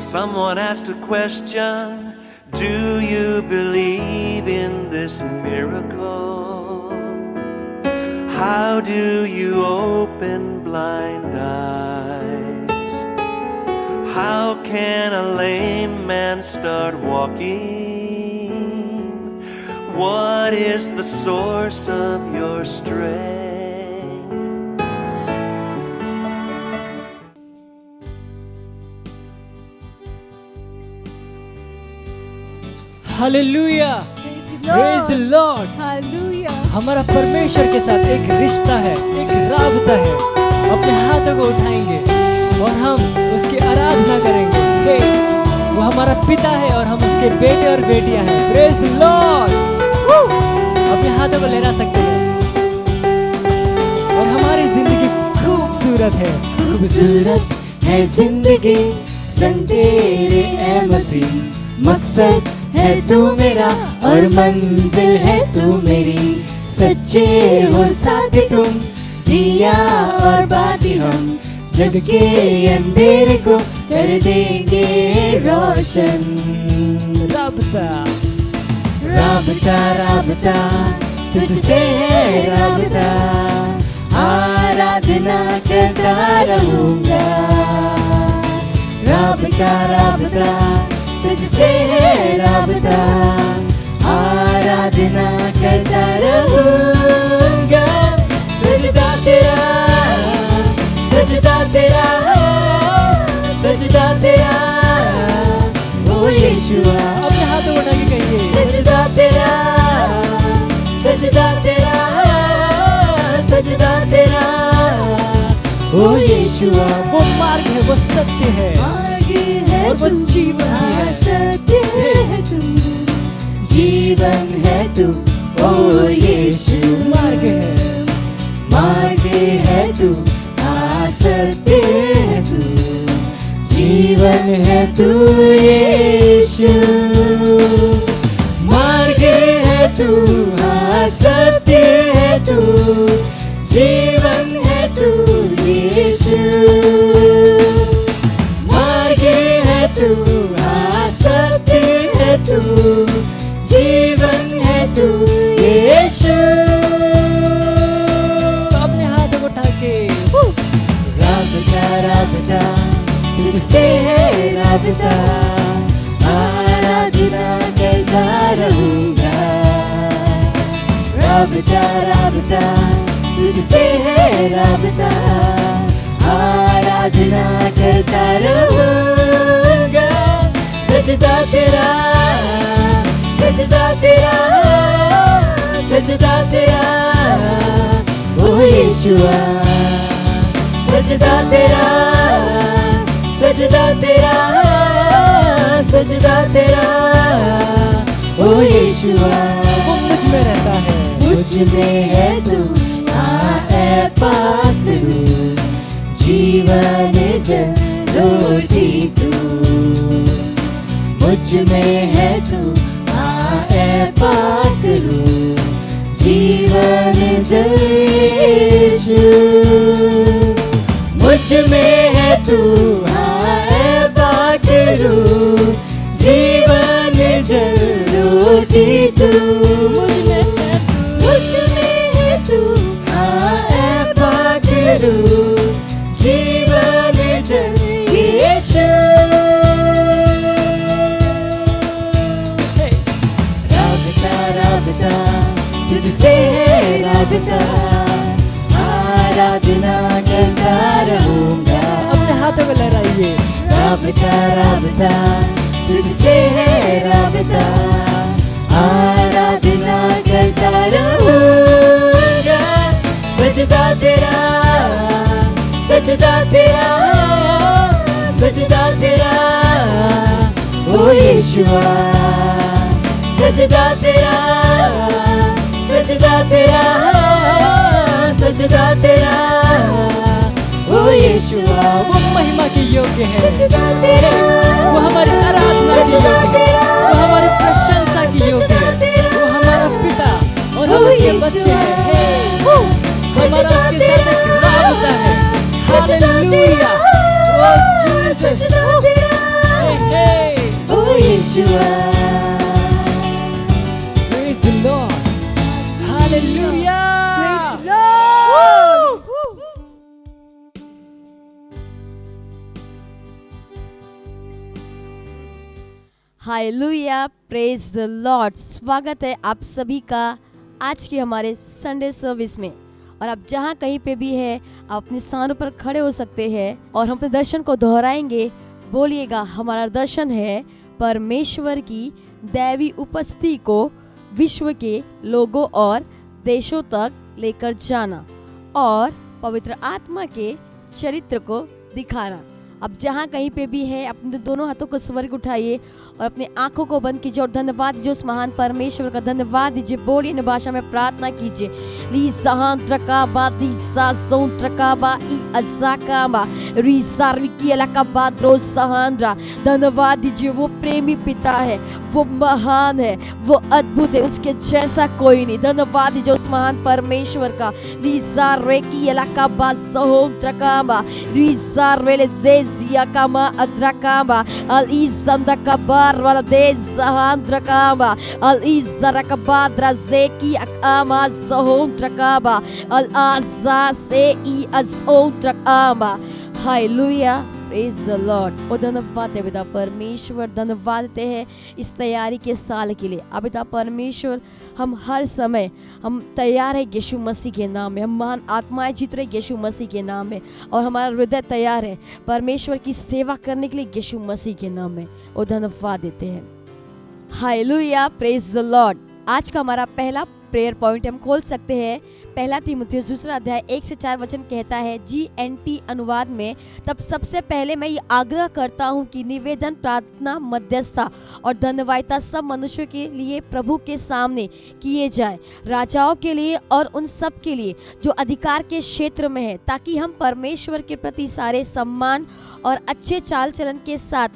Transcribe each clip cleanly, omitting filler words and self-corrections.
Someone asked a question, do you believe in this miracle? How do you open blind eyes? How can a lame man start walking? What is the source of your strength? Hallelujah, praise the Lord. Hallelujah. हमारा परमेश्वर के साथ एक रिश्ता है, एक राबता है। अपने हाथों को उठाएंगे और हम उसकी आराधना करेंगे। हे, वो हमारा पिता है और हम उसके बेटे और बेटियां हैं। Praise the Lord. अपने हाथों को लहरा सकते हैं और हमारी जिंदगी खूबसूरत है। खूबसूरत है जिंदगी संग तेरे ऐ मसीह, मकसद है तू मेरा और मंजिल है तू मेरी। सच्चे हो साथ तुम, दिया और बाती हम, जग के अंधेरे को कर देंगे रोशन। राबता राबता राबता तुझसे है राबता, आराधना करता रहूंगा। राबता राबता तुझसे है राबता, आराधना करता रहूंगा। सजदा तेरा, सजदा तेरा, सजदा तेरा, ओ यीशुआ। अपने हाथों को उठा के कहिए, सजदा तेरा, सजदा तेरा, सजदा तेरा, ओ यीशुआ। वो मार्ग है, वो सत्य है और वो जीवन है। सत्य है तू, जीवन है तू, ओ यीशु। मार्ग है, मार्ग है तू, सत्य है तू, जीवन है तू यीशु। मार्ग है तू, सत्य है तू, जीवन है तू यीशु। मार्ग है तू, सत्य है तू, जीवन है तू यीशु। अपने हाथों को उठा के राबता राबता तुझसे है राबता, आराधना करता रहूंगा। राबता राबता तुझसे है राबता, आराधना करता रहूंगा। सजदा तेरा, सजदा तेरा, सजदा तेरा, ओ यीशुआ। सजदा तेरा, सजदा तेरा, सजदा तेरा, ओ यीशुआ। वो मुझ में रहता है, मुझ में है तू, ऐ पाक रूह, जीवन जल रोटी तू। मुझ में है तू, ऐ पाक रूह, जीवन जल यीशु। मुझ में है तू, ऐ पाक रूह, जीवन जल रोटी तू। मुझ में है तू, ऐ पाक रूह, जीवन जल यीशु। राबता राबता तुझसे है राबता, आराधना करता रहूंगा। अपने हाथों को लहराइए। राबता राबता तुझसे है राबता, आराधना करता रहूंगा। सजदा तेरा, सजदा तेरा, सजदा तेरा, ओ यीशुआ। सजदा तेरा, सजदा तेरा, सजदा तेरा, ओ यीशुआ। वो महिमा के योग्य है, सजदा तेरा, वो हमारी आराधना के योग्य है, वो हमारी प्रशंसा की योग्य है। वो हमारा पिता और हम उसके बच्चे हैं। हमारा उसके साथ एक राबता है। हालेलुया, ओ जीसस। यीशुआ। Praise the Lord. Hallelujah. Hallelujah, praise the Lord. स्वागत है आप सभी का आज के हमारे संडे सर्विस में। और आप जहाँ कहीं पे भी है, आप अपने स्थानों पर खड़े हो सकते हैं और हम अपने दर्शन को दोहराएंगे। बोलिएगा, हमारा दर्शन है परमेश्वर की दैवी उपस्थिति को विश्व के लोगों और देशों तक लेकर जाना और पवित्र आत्मा के चरित्र को दिखाना। अब जहाँ कहीं पे भी है, अपने दोनों हाथों को स्वर्ग उठाइए और अपने आंखों को बंद कीजिए और धन्यवाद दीजिए उस महान परमेश्वर का। धन्यवाद दीजिए, बोलिए न भाषा में प्रार्थना कीजिए। ली सहान ट्रकाबा दी सासों ट्रकाबा ई अज़ाकाबा री सार्विकी अलकाबा द्रो सहांद्रा। धन्यवाद दीजिए, वो प्रेमी पिता है, वो महान है, वो अद्भुत है, उसके जैसा कोई नहीं। धन्यवाद दीजिए उस महान परमेश्वर का। ली सारेकी अलकाबा सहों ट्रकाबा री सारेले Zia kama adrakamba al izanda kabar wala de zahandrakamba al izarakabadra zeki akama zahondrakamba al aza se I azondrakamba. Hallelujah. Praise the Lord. और धन्यवाद है पिता परमेश्वर, धन्यवाद देते हैं इस तैयारी के साल के लिए। अब पिता परमेश्वर, हम हर समय हम तैयार है यीशु मसीह के नाम में। हम महान आत्माएं जीत रहे यीशु मसीह के नाम में और हमारा हृदय तैयार है परमेश्वर की सेवा करने के लिए यीशु मसीह के नाम में। और धन्यवाद देते हैं। Hallelujah, praise the Lord. आज का हमारा पहला प्रेयर पॉइंट हम खोल सकते हैं। पहला तीमुथियुस 2 अध्याय 1 से 4 वचन कहता है, GNT अनुवाद में, तब सबसे पहले मैं ये आग्रह करता हूँ कि निवेदन, प्रार्थना, मध्यस्थता और धन्यवादिता सब मनुष्यों के लिए प्रभु के सामने किए जाए, राजाओं के लिए और उन सब के लिए जो अधिकार के क्षेत्र में है, ताकि हम परमेश्वर के प्रति सारे सम्मान और अच्छे चाल चलन के साथ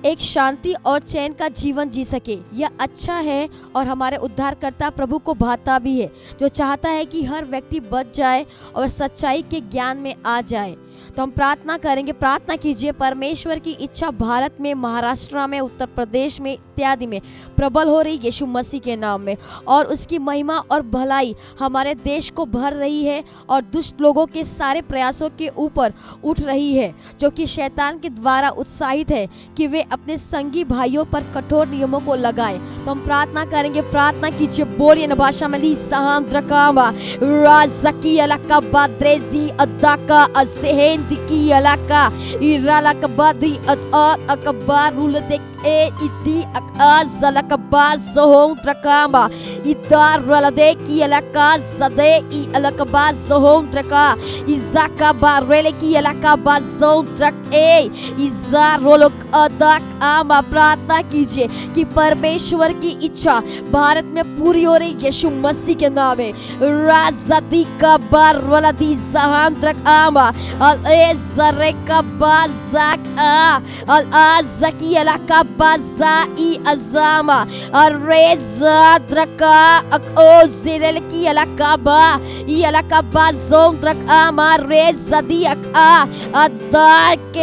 एक शांति और चैन का जीवन जी सके। यह अच्छा है और हमारे उद्धारकर्ता प्रभु को भाता भी है, जो चाहता है कि हर व्यक्ति बच जाए और सच्चाई के ज्ञान में आ जाए। तो हम प्रार्थना करेंगे। प्रार्थना कीजिए, परमेश्वर की इच्छा भारत में, महाराष्ट्र में, उत्तर प्रदेश में इत्यादि में प्रबल हो रही यीशु मसीह के नाम में, और उसकी महिमा और भलाई हमारे देश को भर रही है और दुष्ट लोगों के सारे प्रयासों के ऊपर उठ रही है, जो कि शैतान के द्वारा उत्साहित है कि वे अपने संगी भाइयों पर कठोर नियमों को लगाए। तो हम प्रार्थना करेंगे। प्रार्थना कीजिए, बोलिए न भाषा में। ली सहांद्रकामा राजकी अलका बाद्रेजी अद्दाका असेहें की अलका इराला कबादी अकबारुल देख ए इति अकazalakaba zohon trakama idar walade ki alaka zade I alakaba zohon traka izakaba rele ki alakaba zohon trak ए इज़ारोलोक अदाक आमा। प्रार्थना कीजिए कि परमेश्वर की इच्छा भारत में पूरी हो रही यीशु मसीह के नाम में। राज़दी का बार वाला दी जहान तक आमा अल ए जरे का बाज़ाक आ अल आज़की अला का बाज़ा I अज़ामा अल रेज़ाद रका अको ज़िरल की अला का बा I अला का बाज़ों तक आमा रेज़दी अक आ अदा के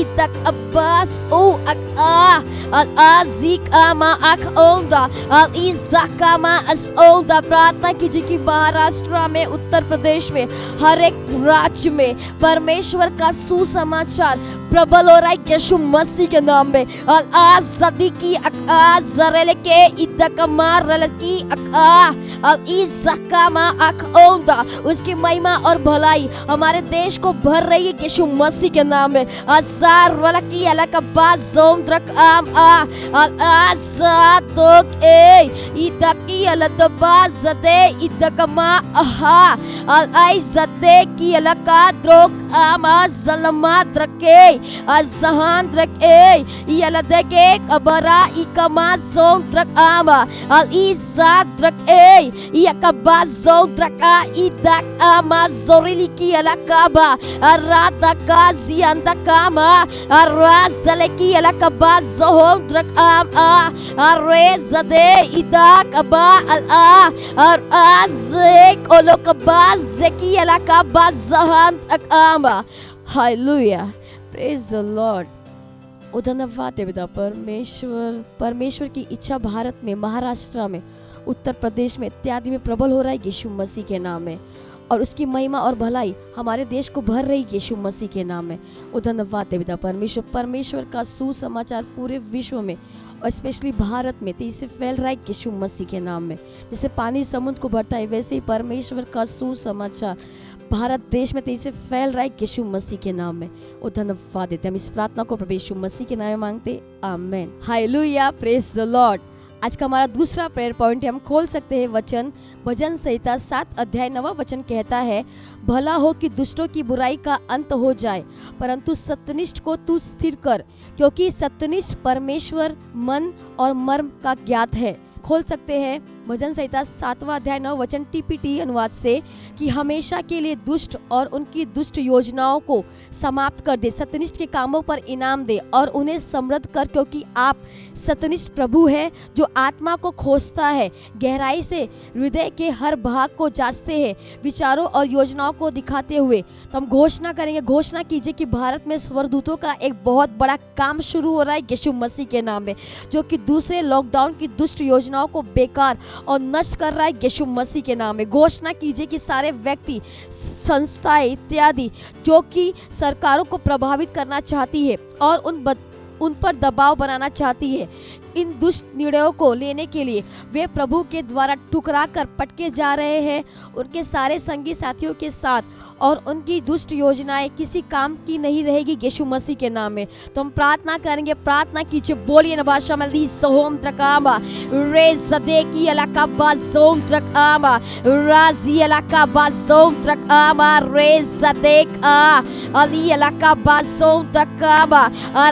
itak abbas ak al azik ama ak onda al izakama as onda। प्रार्थना कीजिए कि महाराष्ट्र में, उत्तर प्रदेश में, हर एक राज्य में परमेश्वर का सुसमाचार प्रबल हो रहा है यीशु मसीह के नाम में। अल आज़दी की अकज़रल के इदकमार की अल इज़कामा अक onda। उसकी महिमा और भलाई हमारे देश को भर रही है यीशु मसीह के नाम में। अज़ार वाला की अलका बाज़ों द्रक आम आ अल आज़ादोक ए इदकी अलदबाज़दे इदकमा अहा अल आइज़दे की अलका द्रोक आमा ज़लमा द्रके अज़हान द्रक ए यलदे के कबरा इकमा ज़ों द्रक आमा अल इज़ाद द्रक ए यकबा ज़ों द्रका इदक आमा ज़ोरिली की अलका बा अरादा का ज़ियांदा कामा अराज़लकी अलका बा ज़ों द्रक आम आ अरेज़दे इदक अबा अल आ और आज़ेक ओलोकबा ज़की अलका बा ज़हान द्रक आमा। Hallelujah, praise the Lord. ओ धन्यवाद है पिता परमेश्वर, परमेश्वर की इच्छा भारत में, महाराष्ट्र में, उत्तर प्रदेश में इत्यादि में प्रबल हो रहा है यीशु मसीह के नाम में, और उसकी महिमा और भलाई हमारे देश को भर रही यीशु मसीह के नाम में। ओ धन्यवाद है पिता परमेश्वर, परमेश्वर का सुसमाचार पूरे विश्व में और स्पेशली भारत में तेजी से फैल रहा है यीशु मसीह के नाम में। जैसे पानी समुद्र को भरता है, वैसे ही परमेश्वर का सुसमाचार भारत देश में तेजी से फैल रहा है यीशु मसीह के नाम में। ओ धन्यवाद देते हम इस प्रार्थना को प्रभु यीशु मसीह के नाम में मांगते, amen. Hallelujah, praise the Lord. आज का हमारा दूसरा प्रेयर पॉइंट है, हम खोल सकते हैं वचन, भजन संहिता 7 अध्याय 9 वचन कहता है, भला हो कि दुष्टों की बुराई का अंत हो जाए, परंतु सत्यनिष्ठ को तू स्थिर कर, क्योंकि सत्यनिष्ठ परमेश्वर मन और मर्म का ज्ञात है। खोल सकते हैं भजन संहिता 7वां अध्याय 9 वचन टीपीटी अनुवाद से, कि हमेशा के लिए दुष्ट और उनकी दुष्ट योजनाओं को समाप्त कर दे, सत्यनिष्ठ के कामों पर इनाम दे और उन्हें समृद्ध कर, क्योंकि आप सत्यनिष्ठ प्रभु है जो आत्मा को खोजता है, गहराई से हृदय के हर भाग को जांचते हैं, विचारों और योजनाओं को दिखाते हुए। तो हम घोषणा करेंगे, घोषणा कीजिए कि भारत में स्वर्गदूतों का एक बहुत बड़ा काम शुरू हो रहा है यीशु मसीह के नाम में, जो कि दूसरे लॉकडाउन की दुष्ट योजनाओं को बेकार और नष्ट कर रहा है यीशु मसीह के नाम में। घोषणा कीजिए कि सारे व्यक्ति, संस्थाएं इत्यादि जो कि सरकारों को प्रभावित करना चाहती है और उन पर दबाव बनाना चाहती है, इन दुष्ट निर्णयों को लेने के लिए वे प्रभु के द्वारा टुकरा कर पटके जा रहे हैं, उनके सारे संगी साथियों के साथ, और उनकी दुष्ट योजनाएं किसी काम की नहीं रहेगी यीशु मसीह के नाम में। तो हम प्रार्थना करेंगे, प्रार्थना कीजिए, बोलिए न भाषा में, ली सोम त्रकामा रे सदेकी अलका बाजोम त्रकामा राजी अलका बाजोम त्रकामा रे सदेका अली अलका बाजोम त्रकामा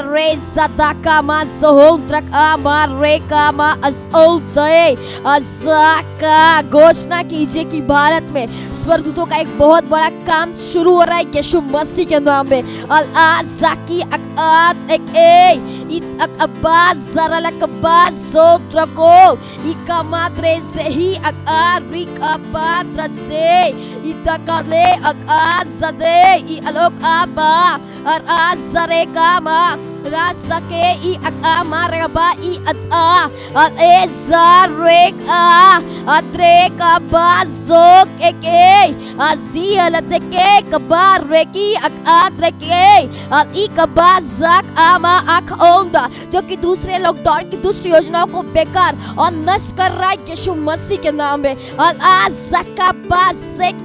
रे सदाका माजोम त्रकामा रेका मा असौदय अज़ाका। घोषणा कीजिए कि भारत में स्वर्गदूतों का एक बहुत बड़ा काम शुरू हो रहा है यीशु मसीह के नाम में। अल आज़ाकी अकात एक इत अकबाज ज़रलक बाज ज़ोत्रको इकामात्रे से ही अकार रिका पात्र से इतकले अकाज ज़दे इ अलोक आबा और आज़रे कामा रासके इ अकामा रबा इ अता ए ज़रेका अत्रेका बाज़ोक एके अज़ियलतके कबार रेकी अकात्रेके इ कबाज़क आमा आखोंदा, जो कि दूसरे लॉकडाउन की दुष्ट योजनाओं को बेकार और नष्ट कर रहा है यीशु मसीह के नाम में। अज़का बाज़ेक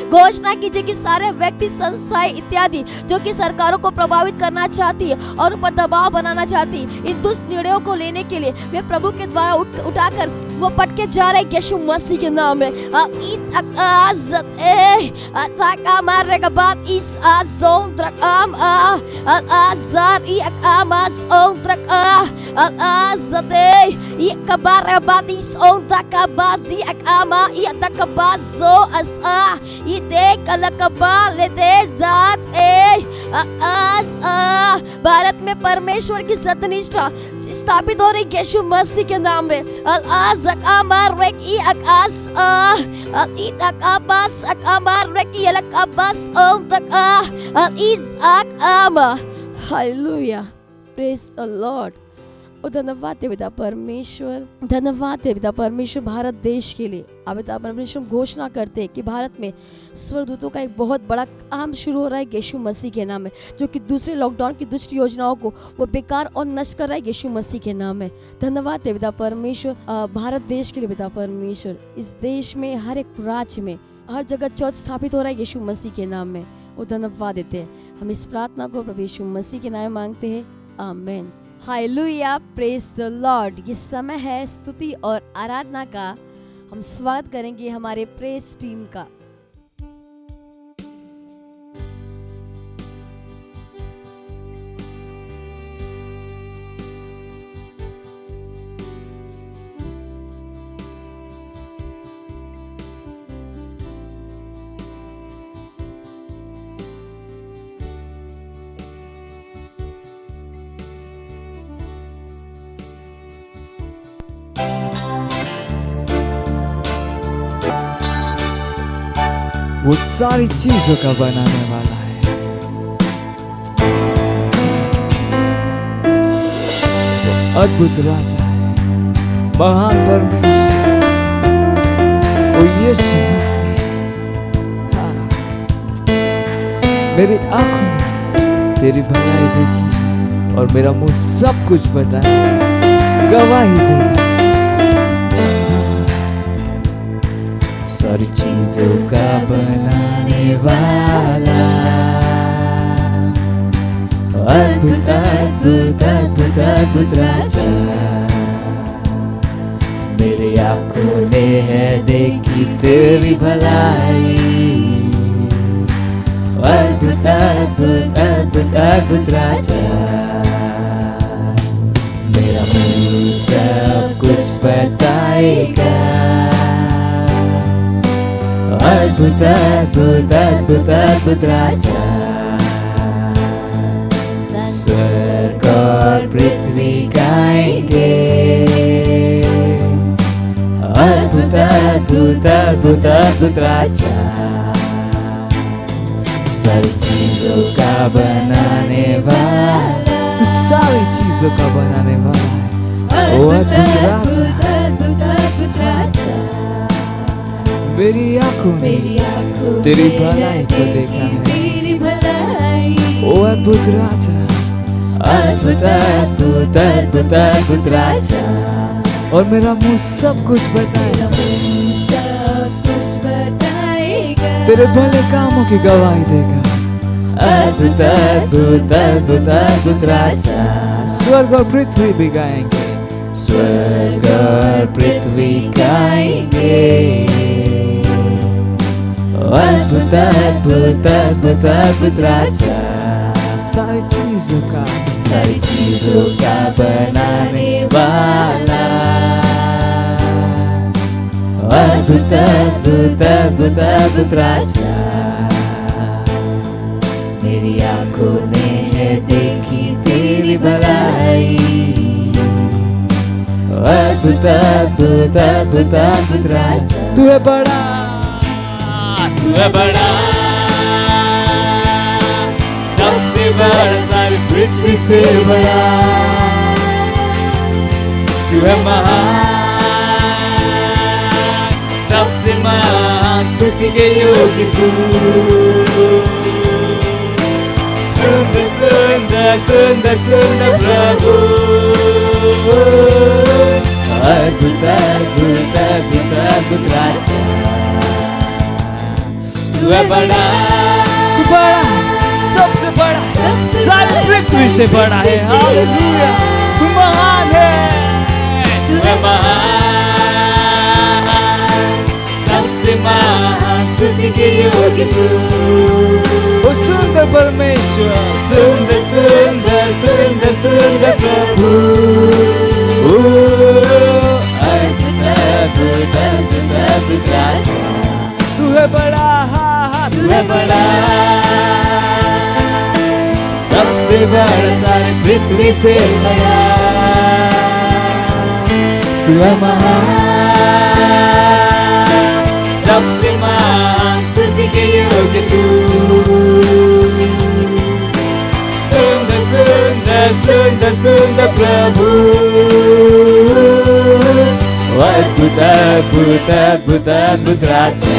घोषणा कीजिए कि सारे व्यक्ति, संस्थाएं इत्यादि जो कि सरकारों को प्रभावित करना चाहती है और उन पर दबाव बनाना चाहती है, इन दुष्ट निर्णयों को लेने के लिए वे प्रभु के द्वारा उठाकर वो पटके जा रहे यीशु मसीह के नाम में। भारत में परमेश्वर की सत्यनिष्ठा स्थापित हो रही यीशु मसीह के नाम में। Hallelujah, praise the Lord. और धन्यवाद है पिता परमेश्वर, धन्यवाद है पिता परमेश्वर भारत देश के लिए। अब पिता परमेश्वर घोषणा करते हैं कि भारत में स्वर्गदूतों का एक बहुत बड़ा काम शुरू हो रहा है यीशु मसीह के नाम में, जो कि दूसरे लॉकडाउन की दुष्ट योजनाओं को वो बेकार और नष्ट कर रहा है यीशु मसीह के नाम में। धन्यवाद है पिता परमेश्वर भारत देश के लिए। पिता परमेश्वर इस देश में हर एक राज्य में हर जगह चर्च स्थापित हो रहा है यीशु मसीह के नाम में। वो धन्यवाद देते हैं। हम इस प्रार्थना को प्रभु यीशु मसीह के नाम में मांगते हैं, आमीन। Hallelujah, praise the Lord. ये समय है स्तुति और आराधना का। हम स्वागत करेंगे हमारे प्रेज टीम का। वो सारी चीजों का बनाने वाला है। वो अद्भुत राजा है, महान परमेश्वर, वो यीशु मसीह। हाँ। मेरी आंखों ने तेरी भलाई देखी और मेरा मुंह सब कुछ बताए, गवाही देगा। सारी चीजों का बनाने वाला, अद्भुत अद्भुत अद्भुत अद्भुत राजा। मेरी आंखों ने है देखी तेरी भलाई, अद्भुत अद्भुत अद्भुत अद्भुत राजा। मेरा मुंह सब कुछ बताएगा, अद्भुत अद्भुत अद्भुत अद्भुत राजा। स्वर्ग और पृथ्वी गाएंगे, अद्भुत अद्भुत अद्भुत अद्भुत राजा। सारी चीजों का बनाने वाला, तू सारी चीजों का बनाने वाला है, ओ अद्भुत राजा, अद्भुत अद्भुत राजा। मेरी आंखों ने तेरी भलाई को देखा है, ओ अद्भुत राजा, अद्भुत अद्भुत अद्भुत अद्भुत राजा। और मेरा मुंह सब कुछ बताएगा, तेरे भले कामों की गवाही देगा, अद्भुत अद्भुत अद्भुत अद्भुत राजा। स्वर्ग और पृथ्वी भी गाएंगे, स्वर्ग और पृथ्वी गाएंगे, अद्भुत अद्भुत अद्भुत अद्भुत राजा। सारी चीजों का बनाने वाला, अद्भुत अद्भुत अद्भुत अद्भुत राजा। मेरी आंखों ने है देखी तेरी भलाई, अद्भुत अद्भुत अद्भुत अद्भुत राजा। तू है बड़ा, तू है बड़ा, सबसे बड़ा, सारी पृथ्वी से बड़ा। तू है महान, सबसे महान, स्तुति के योग्य तू। सुंदर सुंदर सुंदर सुंदर प्रभु, अद्भुत अद्भुत अद्भुत अद्भुत राजा। तू है बड़ा, तू बड़ा है, सबसे बड़ा है, सारी पृथ्वी से बड़ा है। हालेलुया, तू महान है, तू है महान, सबसे महान, स्तुति के योग्य तू। ओ सुंदर परमेश्वर, सुंदर सुंदर सुंदर सुंदर प्रभु, अद्भुत अद्भुत अद्भुत अद्भुत राजा। तू है बड़ा, तू है बड़ा, सबसे बड़ा, सारी पृथ्वी से बड़ा। तू है महान, सबसे महान, स्तुति के योग्य तू। सुंदर सुंदर सुंदर सुंदर प्रभु, अद्भुत अद्भुत अद्भुत अद्भुत राजा।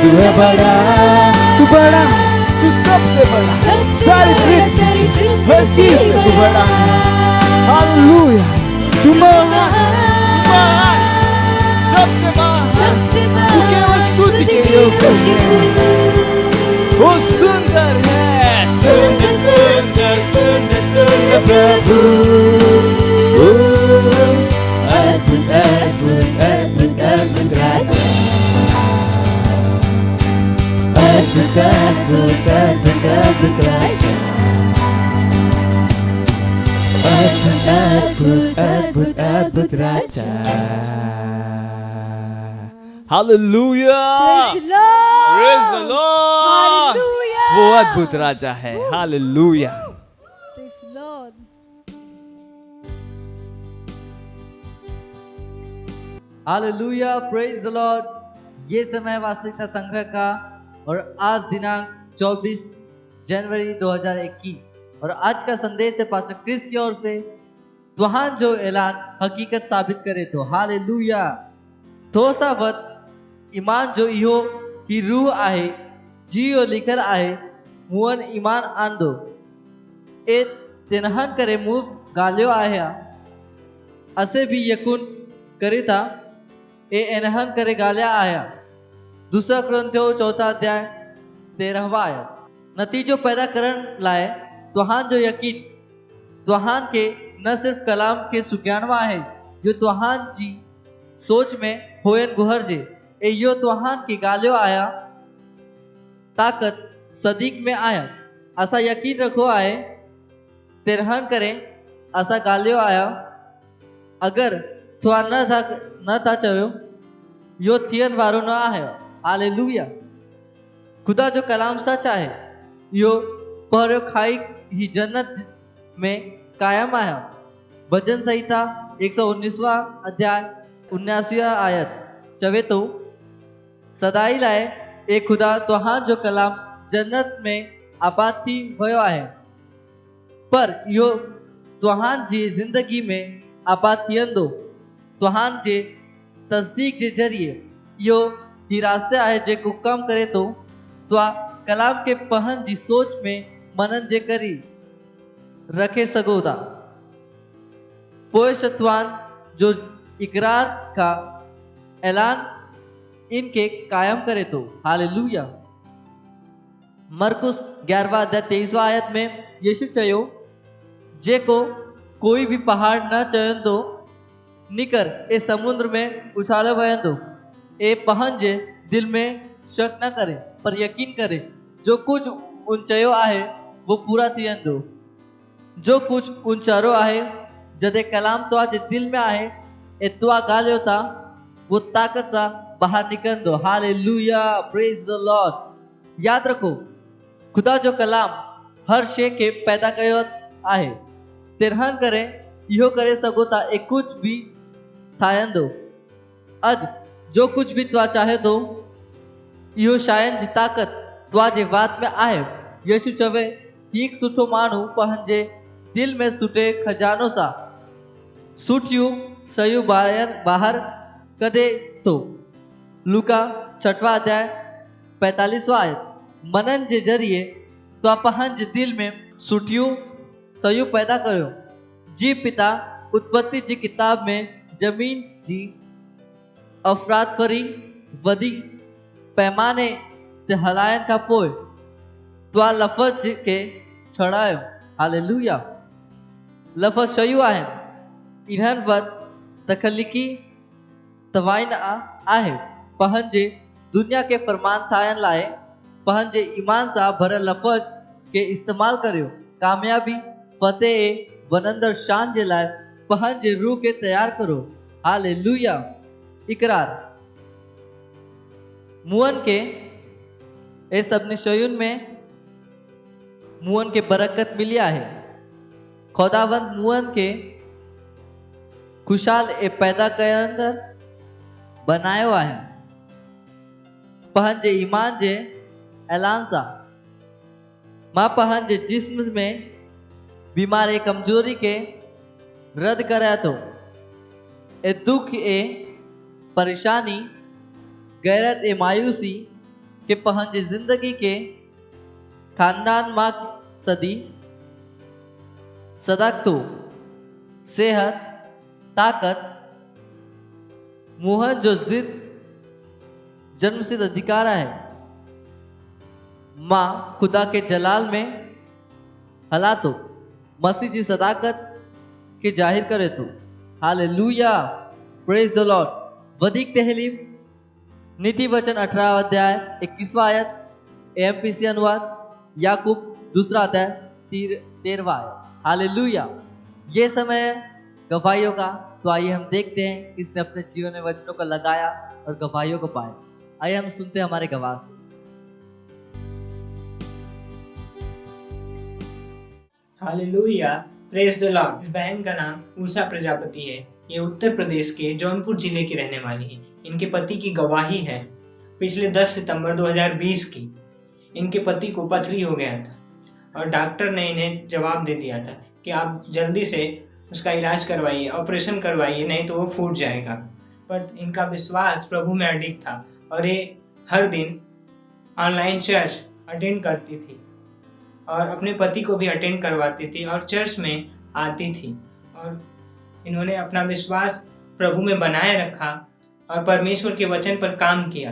तू है बड़ा, तू बड़ा, तू सबसे बड़ा, सारी पृथ्वी से, हर चीज से तू बड़ा है। हालेलुया, तू महान, सबसे महान, तू केवल स्तुति के योग्य है। वो सुंदर है, सुंदर सुंदर सुंदर सुंदर प्रभु, अद्भुत अद्भुत अद्भुत अद्भुत राजा। अद्भुत अद्भुत अद्भुत अद्भुत राजा, अद्भुत अद्भुत अद्भुत अद्भुत राजा। Hallelujah, praise the Lord. वो अद्भुत राजा है। Hallelujah. Hallelujah, praise the Lord. ये समय वास्तविकता संग्रह का और आज दिनांक 24 जनवरी 2021 और आज का संदेश है पास्टर क्रिस की ओर से तुहान जो ऐलान हकीकत साबित करे तो हालेलुया। थोसा वत ईमान जो इहो ही रूह आहे जियो लिखल आहे मुअन ईमान आंदो ए तिन्हन करे मुंह गालियो आहे असे भी यकुन करिता ए एनहन करे गालिया आया। दूसरा क्रंथियो चौथा अध्याय 13वां आयत। नतीजो पैदा करन लाए तुहान जो यकीन तुहान के न सिर्फ कलाम के सुज्ञानवा है जो तुहान जी सोच में होयन गुहर जे ए यो तुहान की गालियो आया ताकत सदीक में आया असा यकीन रखो आए तिरहन करें असा गालियो आया अगर तुआ न था चयो यो थियन वारो न आहे। हालेलुया। खुदा जो कलाम सच है यो पर खाई ही जन्नत में कायम आया। भजन संहिता 119वां अध्याय 79वां आयत चवे तो सदाई लाए ए खुदा तुहान जो कलाम जन्नत में आबाद थी भयो आहे पर यो तुहान जी जिंदगी में आबाद थियंदो तुहान जे तस्दीक जे जरिए यो ही रास्ते आहे जेको कम करे तो तुआ कलाम के पहन जी सोच में मनन जे करी रखे सगो था पोए शतवान जो इकरार का ऐलान इनके कायम करे तो हालेलुया। मरकुस 11वां अध्याय 23वां आयत में यीशु चयो जेको कोई भी पहाड़ न चयन तो निकर ए समुद्र में उछालो वयंदो ए पहन जे दिल में शक न करे पर यकीन करे जो कुछ ऊंचायो आहे वो पूरा थियंदो। जो कुछ ऊंचारो आहे जदे कलाम तो आज दिल में आहे ए तुआ गालियो ता वो ताकत सा बाहर निकंदो। हालेलुया। Praise the Lord. याद रखो खुदा जो कलाम हर शे के पैदा कयो आहे तिरहन करे इहो करे सगो ता ए कुछ भी थायंदो। अज जो कुछ भी तुआ चाहे तो इहो शायन जी ताकत तुआ जे बात में आहे। यीशु चवे एक सुठो मानू पंहिंजे दिल में सुठे खजानो सा सुठियूं सयूं बाहर कदे तो। लूका 6वां अध्याय 45वां आयत। मनन जे जरिए तो पंहिंजे दिल में सुठियूं सयूं पैदा करियो। जी पिता उत्पत्ति जी किताब में जमीन जी अफरातफरी वधी पैमाने ते हलायन का पोइ तुआ लफ़ज़ के छड़ायो। हालेलुया। लफ़ज़ शयूं आहिनि इन्हनि वटि तख़लीक़ी तवाइन आहे पंहिंजे दुनिया के फरमान ठाहिण लाइ पंहिंजे ईमान सां भरियल लफ़ज़ के इस्तेमाल करियो। कामयाबी फतेह वनंदड़ शान जे लाइ पंहिंजे रूह के तैयार करो। हालेलुया। इकरार मुअन के ए सभिनी शयुनि में मुअन के बरकत मिली आहे। खुदावंद मुअन के खुशहाल ए पैदा कयंदड़ बनायो आहे। पंहिंजे ईमान जे ऐलान सां मां पंहिंजे जिस्म में बीमारी कमजोरी के रद्द कराया तो ए दुख ए परेशानी गैरत ए मायूसी के पंहिंजे जिंदगी के खानदान मां सदी सदाकतो सेहत ताकत मुहन जो जिद जन्मसिद्ध अधिकार है मां खुदा के जलाल में हला तो मसीह जी सदाकत के जाहिर करे तो। हालेलुया। Praise the Lord. वधिक तहलीम नीति वचन 18 अध्याय 21वां आयत एमपीसी अनुवाद याकूब 2 अध्याय 13वां आयत। हालेलुया। ये समय गवाहियों का तो आइए हम देखते हैं किसने अपने जीवन में वचनों को लगाया और गवाहियों को पाया। आइए हम सुनते हैं हमारे गवाह से। हालेलुया। Praise the Lord. इस बहन का नाम उषा प्रजापति है। ये उत्तर प्रदेश के जौनपुर जिले की रहने वाली है। इनके पति की गवाही है पिछले 10 सितंबर 2020 की। इनके पति को पथरी हो गया था और डॉक्टर ने इन्हें जवाब दे दिया था कि आप जल्दी से उसका इलाज करवाइए, ऑपरेशन करवाइए, नहीं तो वो फूट जाएगा। पर इनका विश्वास प्रभु में अडिग था और ये हर दिन ऑनलाइन चर्च अटेंड करती थी और अपने पति को भी अटेंड करवाती थी और चर्च में आती थी। और इन्होंने अपना विश्वास प्रभु में बनाए रखा और परमेश्वर के वचन पर काम किया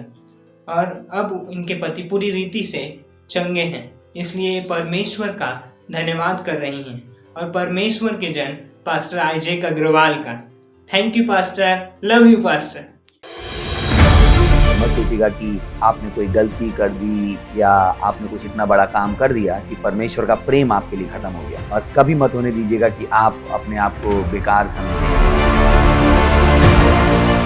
और अब इनके पति पूरी रीति से चंगे हैं। इसलिए परमेश्वर का धन्यवाद कर रही हैं और परमेश्वर के जन पास्टर आइजैक अग्रवाल का। Thank you pastor, love you pastor. मत सोचिएगा कि आपने कोई गलती कर दी या आपने कुछ इतना बड़ा काम कर दिया कि परमेश्वर का प्रेम आपके लिए खत्म हो गया। और कभी मत होने दीजिएगा कि आप अपने आप को बेकार समझें।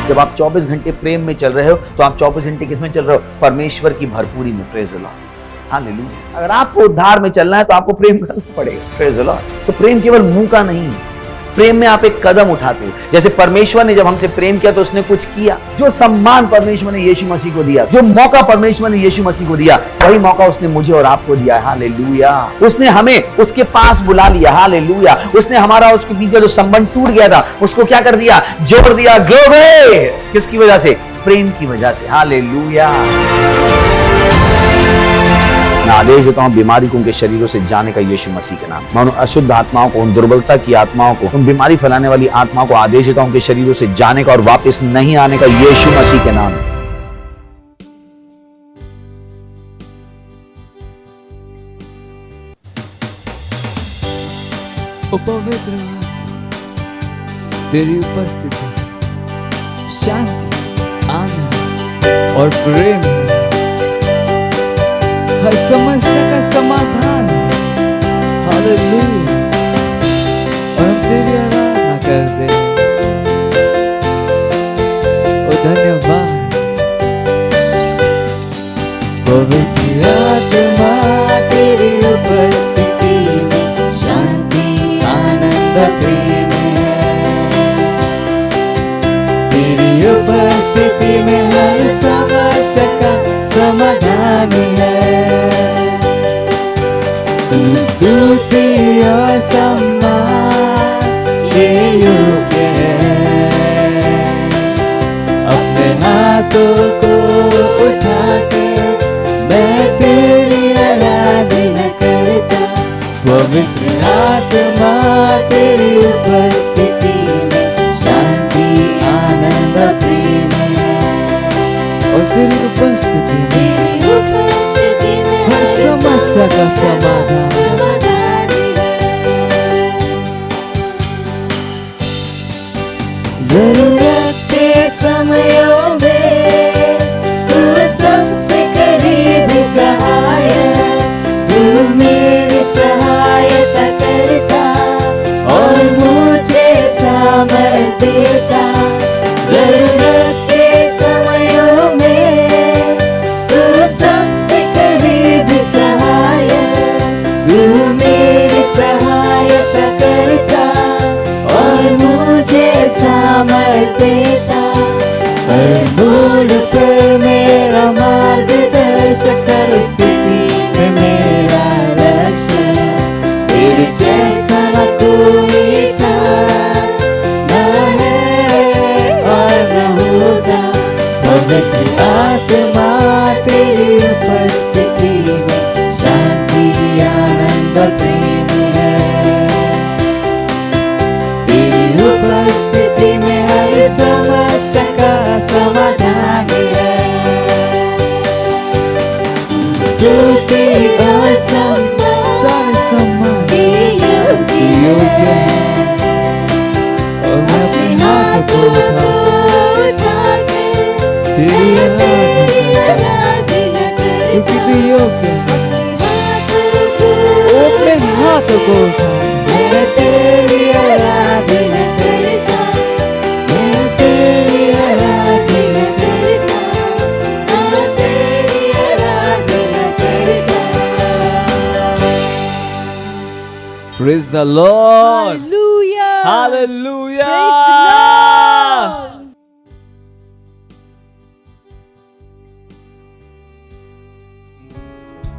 जब आप 24 घंटे प्रेम में चल रहे हो तो आप 24 घंटे किसमें चल रहे हो? परमेश्वर की भरपूरी में। Praise the Lord, hallelujah. अगर आपको उद्धार में चलना है तो आपको प्रेम करना पड़ेगा। Praise the Lord. तो प्रेम केवल मुंह का नहीं है, प्रेम में आप एक कदम उठाते हो। जैसे परमेश्वर ने जब हमसे प्रेम किया तो उसने कुछ किया। जो सम्मान परमेश्वर ने यीशु मसीह को दिया, जो मौका परमेश्वर ने यीशु मसीह को दिया, वही मौका उसने मुझे और आपको दिया है। हालेलुया। उसने हमें उसके पास बुला लिया। हालेलुया। उसने हमारा उसके बीच का जो संबंध टूट गया था उसको क्या कर दिया? जोड़ दिया। ग्लोरी। किसकी वजह से? प्रेम की वजह से। हालेलुया। मैं आदेश देता हूं बीमारी को उनके शरीरों से जाने का यीशु मसीह के नाम। मैं उन अशुद्ध आत्माओं को, उन दुर्बलता की आत्माओं को, उन बीमारी फैलाने वाली आत्माओं को आदेश देता हूं उनके शरीरों से जाने का और वापस नहीं आने का यीशु मसीह के नाम। ओ पवित्र तेरी उपस्थिति शांति, आनंद और प्रेम है। हर समस्या का समाधान है। हालेलुया। और हम तेरी आराधना करते हैं। ओ धन्यवाद। पवित्र आत्मा तेरी उपस्थिति में शांति, आनंद, प्रेम है। तेरी उपस्थिति में हर समस्या का समाधान है। स्तुति और सम्मान ये योग्य है। अपने हाथों को उठा के मैं तेरी आराधना करता। पवित्र आत्मा तेरी उपस्थिति में शांति, आनंद, प्रेम है। और तेरी उपस्थिति में हर समस्या का समाधान। जरूरत के समयों में तू सबसे करीब सहायक, तू मेरी सहायता करता और मुझे सामर्थ्य देता। जरूरत के समयों में तू सबसे करीब सहायक, तू मेरी सहायता करता और मुझे सामर्थ्य देता। हर मोड़ पर मेरा मार्गदर्शक, हर स्थिति में मेरा लक्ष्य। तेरे जैसा न कोई था, न है और न होगा। पवित्र आत्मा तेरी उपस्थिति में शांति, आनंद, प्रेम है। तेरी उपस्थिति में हर समस्या का समाधान है। स्तुति और सम्मान, सारे सम्मान योग्य है। और मैं अपने हाथ को उठा के तेरी आराधना करता, क्योंकि तू योग्य है। अपने हाथ को उठा मैं तेरी आराधना करता, मैं तेरी आराधना करता, मैं तेरी आराधना करता। Praise the Lord. Hallelujah. Hallelujah. Praise the Lord.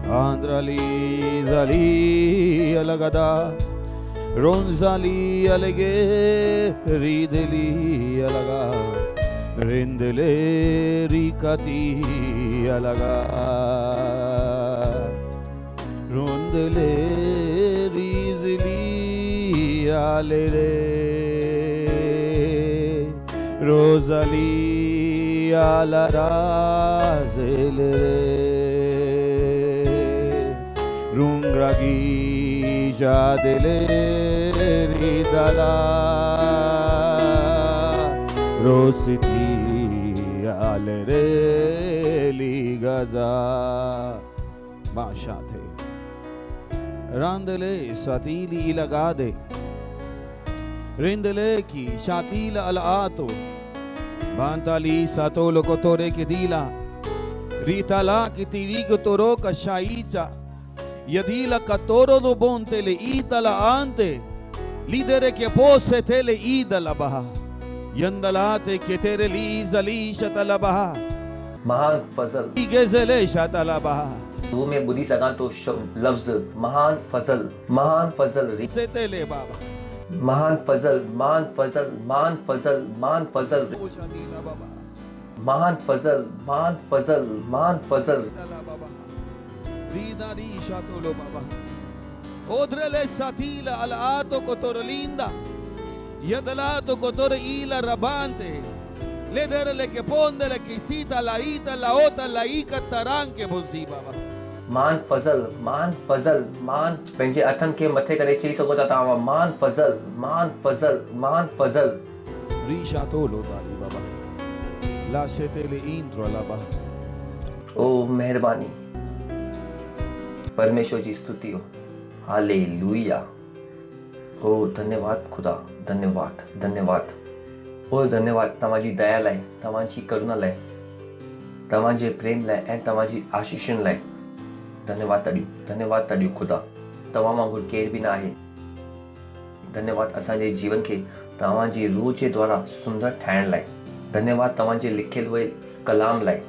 Andrali zali alagada Ronzali alage rideli alaga Rindele rikati alaga Rundele rizli alere Rosali alarazele Rungragi jadele ridala Rositi alere ligaza Bashate Randele satili ilagade Rindele ki shatila alaato Bantali satolo kotore kedila Ritala kitirigo toro kashaicha Yadila katoro do bonte le idala ante Lidere che pose te le idala baha Yandalate che tere li zali shatala baha महान फजल Igezele shatala baha वो मैं बुद्धि सका तो लफ्ज महान फजल Setele baba महान फजल महान फजल महान फजल महान फजल Shatila baba महान फजल महान फजल महान फजल Shatala baba Ridari shatolo baba Odrele satila alaato kotorlinda Yadalato kotor ila rabante Lederle che pondele che sita la ita la ota la ika taranke bonsi baba मान फजल मान पंहिंजे अथनि खे मथे करे चई सघो था तव्हां मान फजल Risha tolo dali baba La setele intro alla baba ओ मेहरबानी परमेश्वर जी स्तुति हो हालेलुया ओ धन्यवाद खुदा धन्यवाद ओ धन्यवाद तव्हांजी दया लाइ तव्हांजी करुणा लाइ तव्हांजे प्रेम लाइ ऐं तव्हांजी आशीषनि लाइ धन्यवाद तॾियूं खुदा तव्हां वांगुरु केर बि न आहे धन्यवाद असांजे जीवन खे तव्हांजी रूह जे द्वारा सुंदर ठाहिण लाइ धन्यवाद तव्हांजे लिखियल उहे कलाम लाइ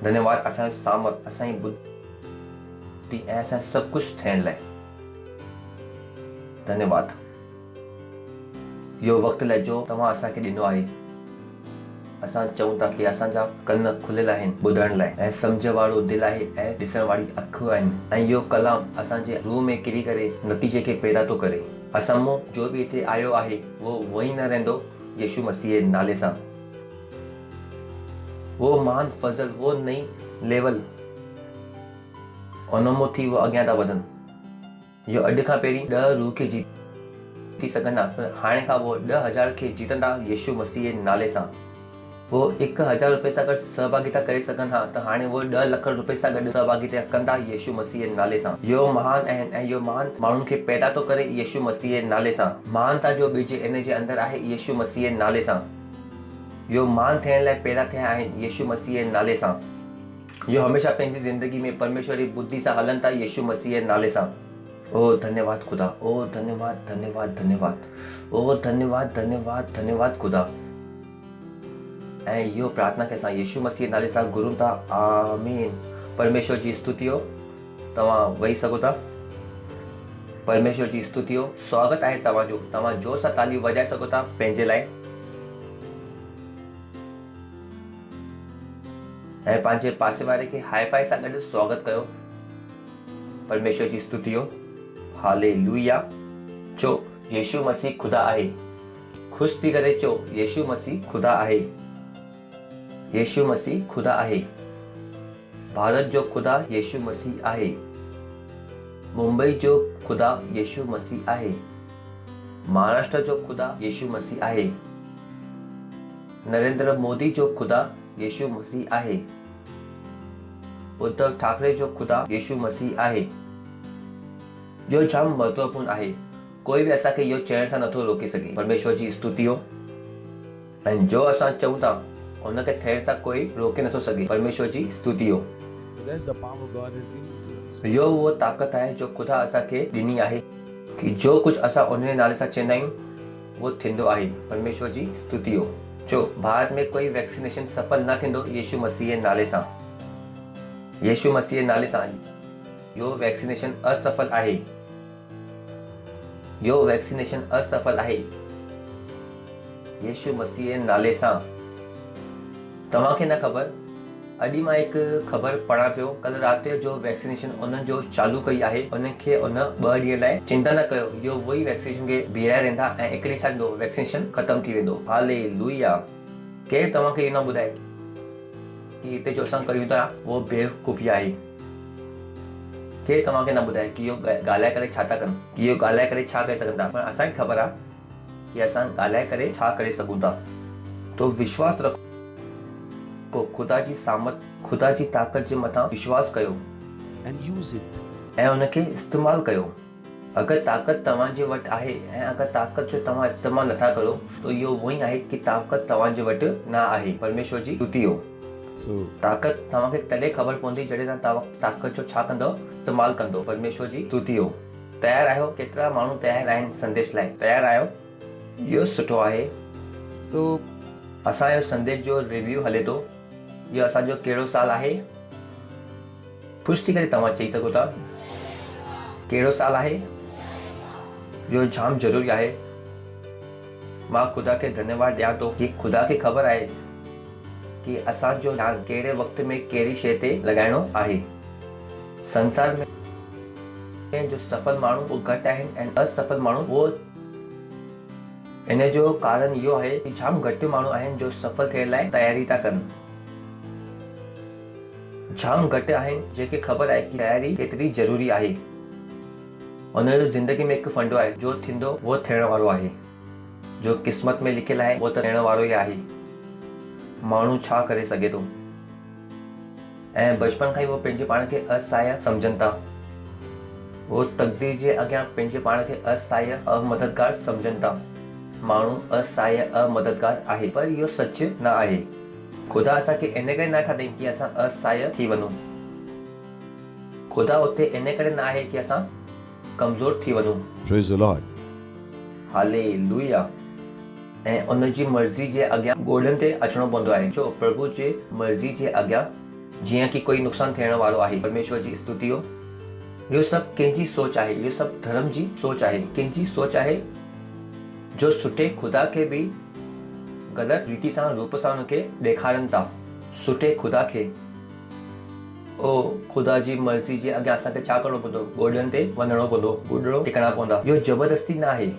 धन्यवाद असांजो सामत असांजी बुद्धि ऐं असांजो सभु कुझु थियण लाइ धन्यवाद इहो वक़्तु लाइ जो तव्हां असांखे ॾिनो आहे असां चऊं था कि असांजा कन खुलियल आहिनि ॿुधण लाइ ऐं सम्झ वारो दिलि आहे ऐं ॾिसण वारी अखियूं आहिनि ऐं इहो कलाम असांजे रूह में किरी करे नतीजे खे पैदा थो करे असां मूं जो बि हिते आयो आहे उहो वही न रहंदो यीशु मसीह जे नाले सां वो महान फज़ल वो नई लेवल उनमो थी वो अॻियां था वधनि इहो अॼु खां पहिरीं 10 रूह खे जीती सघंदा हाणे खां वो 10,000 खे जीतंदा यीशु मसीह जे नाले सां वो 1,000 रुपए सां गॾु सहभागिता करे सघनि था त हाणे वो 10 लख रुपए सां गॾु सहभागिता कंदा यीशु मसीह जे नाले सां इहो महान आहिनि ऐं इहो महान माण्हुनि खे पैदा थो करे यीशु मसीह जे नाले सां महानता जो बीज इन जे अंदरि आहे यीशु मसीह जे नाले सां इहो महान थियण लाइ पैदा थिया आहिनि यीशु मसीह जे नाले सां इहो हमेशह पंहिंजी ज़िंदगी में परमेश्वर जी बुद्धि सां हलनि था यीशु मसीह जे नाले सां ओ धन्यवाद खुदा ओ धन्यवाद ओ धन्यवाद खुदा ऐं इहो प्रार्थना खे असां यीशु मसीह जे नाले सां घुरूं था आमीन परमेश्वर जी स्तुति हो तव्हां वेही सघो था परमेश्वर जी स्तुति हो स्वागत आहे तव्हांजो तव्हां जोर सां तालियूं वॼाए सघो था पंहिंजे लाइ ऐं पंहिंजे पासे वारे खे हाई फाई सां गॾु स्वागत कयो परमेश्वर जी स्तुति हो हालेलुया चो यीशु मसीह खुदा आहे ख़ुशि थी करे चो यीशु मसीह खुदा आहे यीशु मसीह खुदा आहे भारत जो खुदा यीशु मसीह आहे मुंबई जो खुदा यीशु मसीह आहे महाराष्ट्र जो खुदा यीशु मसीह आहे नरेंद्र मोदी जो खुदा यीशु मसीह आहे उद्धव ठाकरे जो खुदा यीशु मसीह आहे जो जाम महत्वपूर्ण आहे कोई भी असांखे इहो चइण सां नथो रोके सघे परमेश्वर जी स्तुति हो ऐं जो असां चऊं था उनखे थियण सां कोई रोके नथो सघे परमेश्वर जी स्तुति हो That's the power God has given to us. इहो उहो ताक़त आहे जो ख़ुदा असांखे ॾिनी आहे कि जो कुझु असां उन नाले सां चवंदा आहियूं उहो थींदो आहे परमेश्वर जी स्तुति हो छो भारत में कोई वैक्सीनेशन सफल न थींदो यीशु मसीह जे नाले सां येशू मसीह नाले सां यो वैक्सीनेशन असफल आहे। यो वैक्सीनेशन असफल आहे। येशू मसीह नाले सां। तव्हांखे न ख़बर, अॼु मां हिकु ख़बर पढ़ा पियो, कल्ह राति जो वैक्सीनेशन उन्हनि जो चालू कई आहे। उनखे उन 2 ॾींहं लाइ चिंता न कयो, इहो वही वैक्सीनेशन खे बीहारे रहंदा ऐं हिकिड़े छा थींदो, वैक्सीनेशन ख़तमु थी वेंदो। हालेलुया। केरु तव्हांखे इहो न ॿुधाए कि हिते जो असां कयूं था उहो बेवकूफ़ी आहे। केरु तव्हांखे न ॿुधाए कि इहो ॻाल्हाए करे छा था कनि, कि इहो ॻाल्हाए करे छा करे सघनि था, पर असांखे ख़बर आहे कि असां ॻाल्हाए करे छा करे सघूं था। तो विश्वास रखो, खुदा जी सामत, खुदा जी ताक़त जे मथां विश्वास कयो and use it. ऐं उनखे इस्तेमालु कयो। अगरि ताक़त तव्हांजे वटि आहे ऐं अगरि ताक़त जो तव्हां इस्तेमालु नथा करो त इहो उहो ई आहे कि ताक़त तव्हांजे वटि न आहे। परमेश्वर जी स्तुति हो। ताक़त तव्हांखे तॾहिं ख़बर पवंदी जॾहिं तव्हां ताक़त जो छा कंदव, इस्तेमालु कंदो। परमेश्वर जी स्तुति हो। तयारु आहियो? केतिरा माण्हू तयारु आहिनि संदेश लाइ? तयारु आहियो? इहो सुठो आहे। तो असांजो संदेश जो रिव्यू हले थो। इहो असांजो कहिड़ो साल आहे? ख़ुशि थी करे तव्हां चई सघो था कहिड़ो साल आहे? इहो जाम ज़रूरी आहे। मां ख़ुदा खे धन्यवाद ॾियां थो कि ख़ुदा खे ख़बर आहे कि असांजो ध्यानु कहिड़े वक़्त में कहिड़ी शइ ते लॻाइणो आहे। संसार में जो सफल माण्हू उहो घटि आहिनि ऐं असफल माण्हू उहो। इन जो कारण इहो आहे कि जाम घटि माण्हू आहिनि जो सफल थियण लाइ तयारी था कनि। जाम घटि आहिनि जेके ख़बर आहे कि तयारी केतिरी ज़रूरी आहे। उनजो ज़िंदगी में हिकु फंडो आहे, जो थींदो उहो थियण वारो आहे। जो क़िस्मत में लिखियलु आहे उहो त थियण वारो ई आहे। माण्हू छा करे सघे थो ऐं बचपन खां ई उहो पंहिंजे पाण खे असहाय सम्झनि था। उहो तक़दीर जे अॻियां पंहिंजे पाण खे असहाय, अमददगार सम्झनि था। माण्हू असहाय, अमददगार आहे, पर इहो सच न आहे। ख़ुदा असांखे इन करे न ठाहियईं कि असां असहाय थी वञूं। ख़ुदा उते इन करे न आहे कि असां कमज़ोर थी वञूं। Praise the Lord. हालेलुया। ऐं उन जी मर्ज़ी जे अॻियां ॻोड़नि ते अचिणो पवंदो आहे। छो? प्रभु जे मर्ज़ी जे अॻियां जीअं कि कोई नुक़सानु थियण वारो आहे। परमेश्वर जी स्तुति हो। इहो सभु कंहिंजी सोच आहे, इहो सभु धर्म जी सोच आहे। कंहिंजी सोच आहे जो सुठे ख़ुदा खे बि ग़लति रीति सां, रूप सां हुनखे ॾेखारनि था। सुठे ख़ुदा खे, ओ ख़ुदा जी मर्ज़ी जे अॻियां असांखे छा करिणो पवंदो? ॻोॾनि ते वञिणो पवंदो, ॻोॾो टेकणा पवंदा। इहो ज़बरदस्ती न आहे।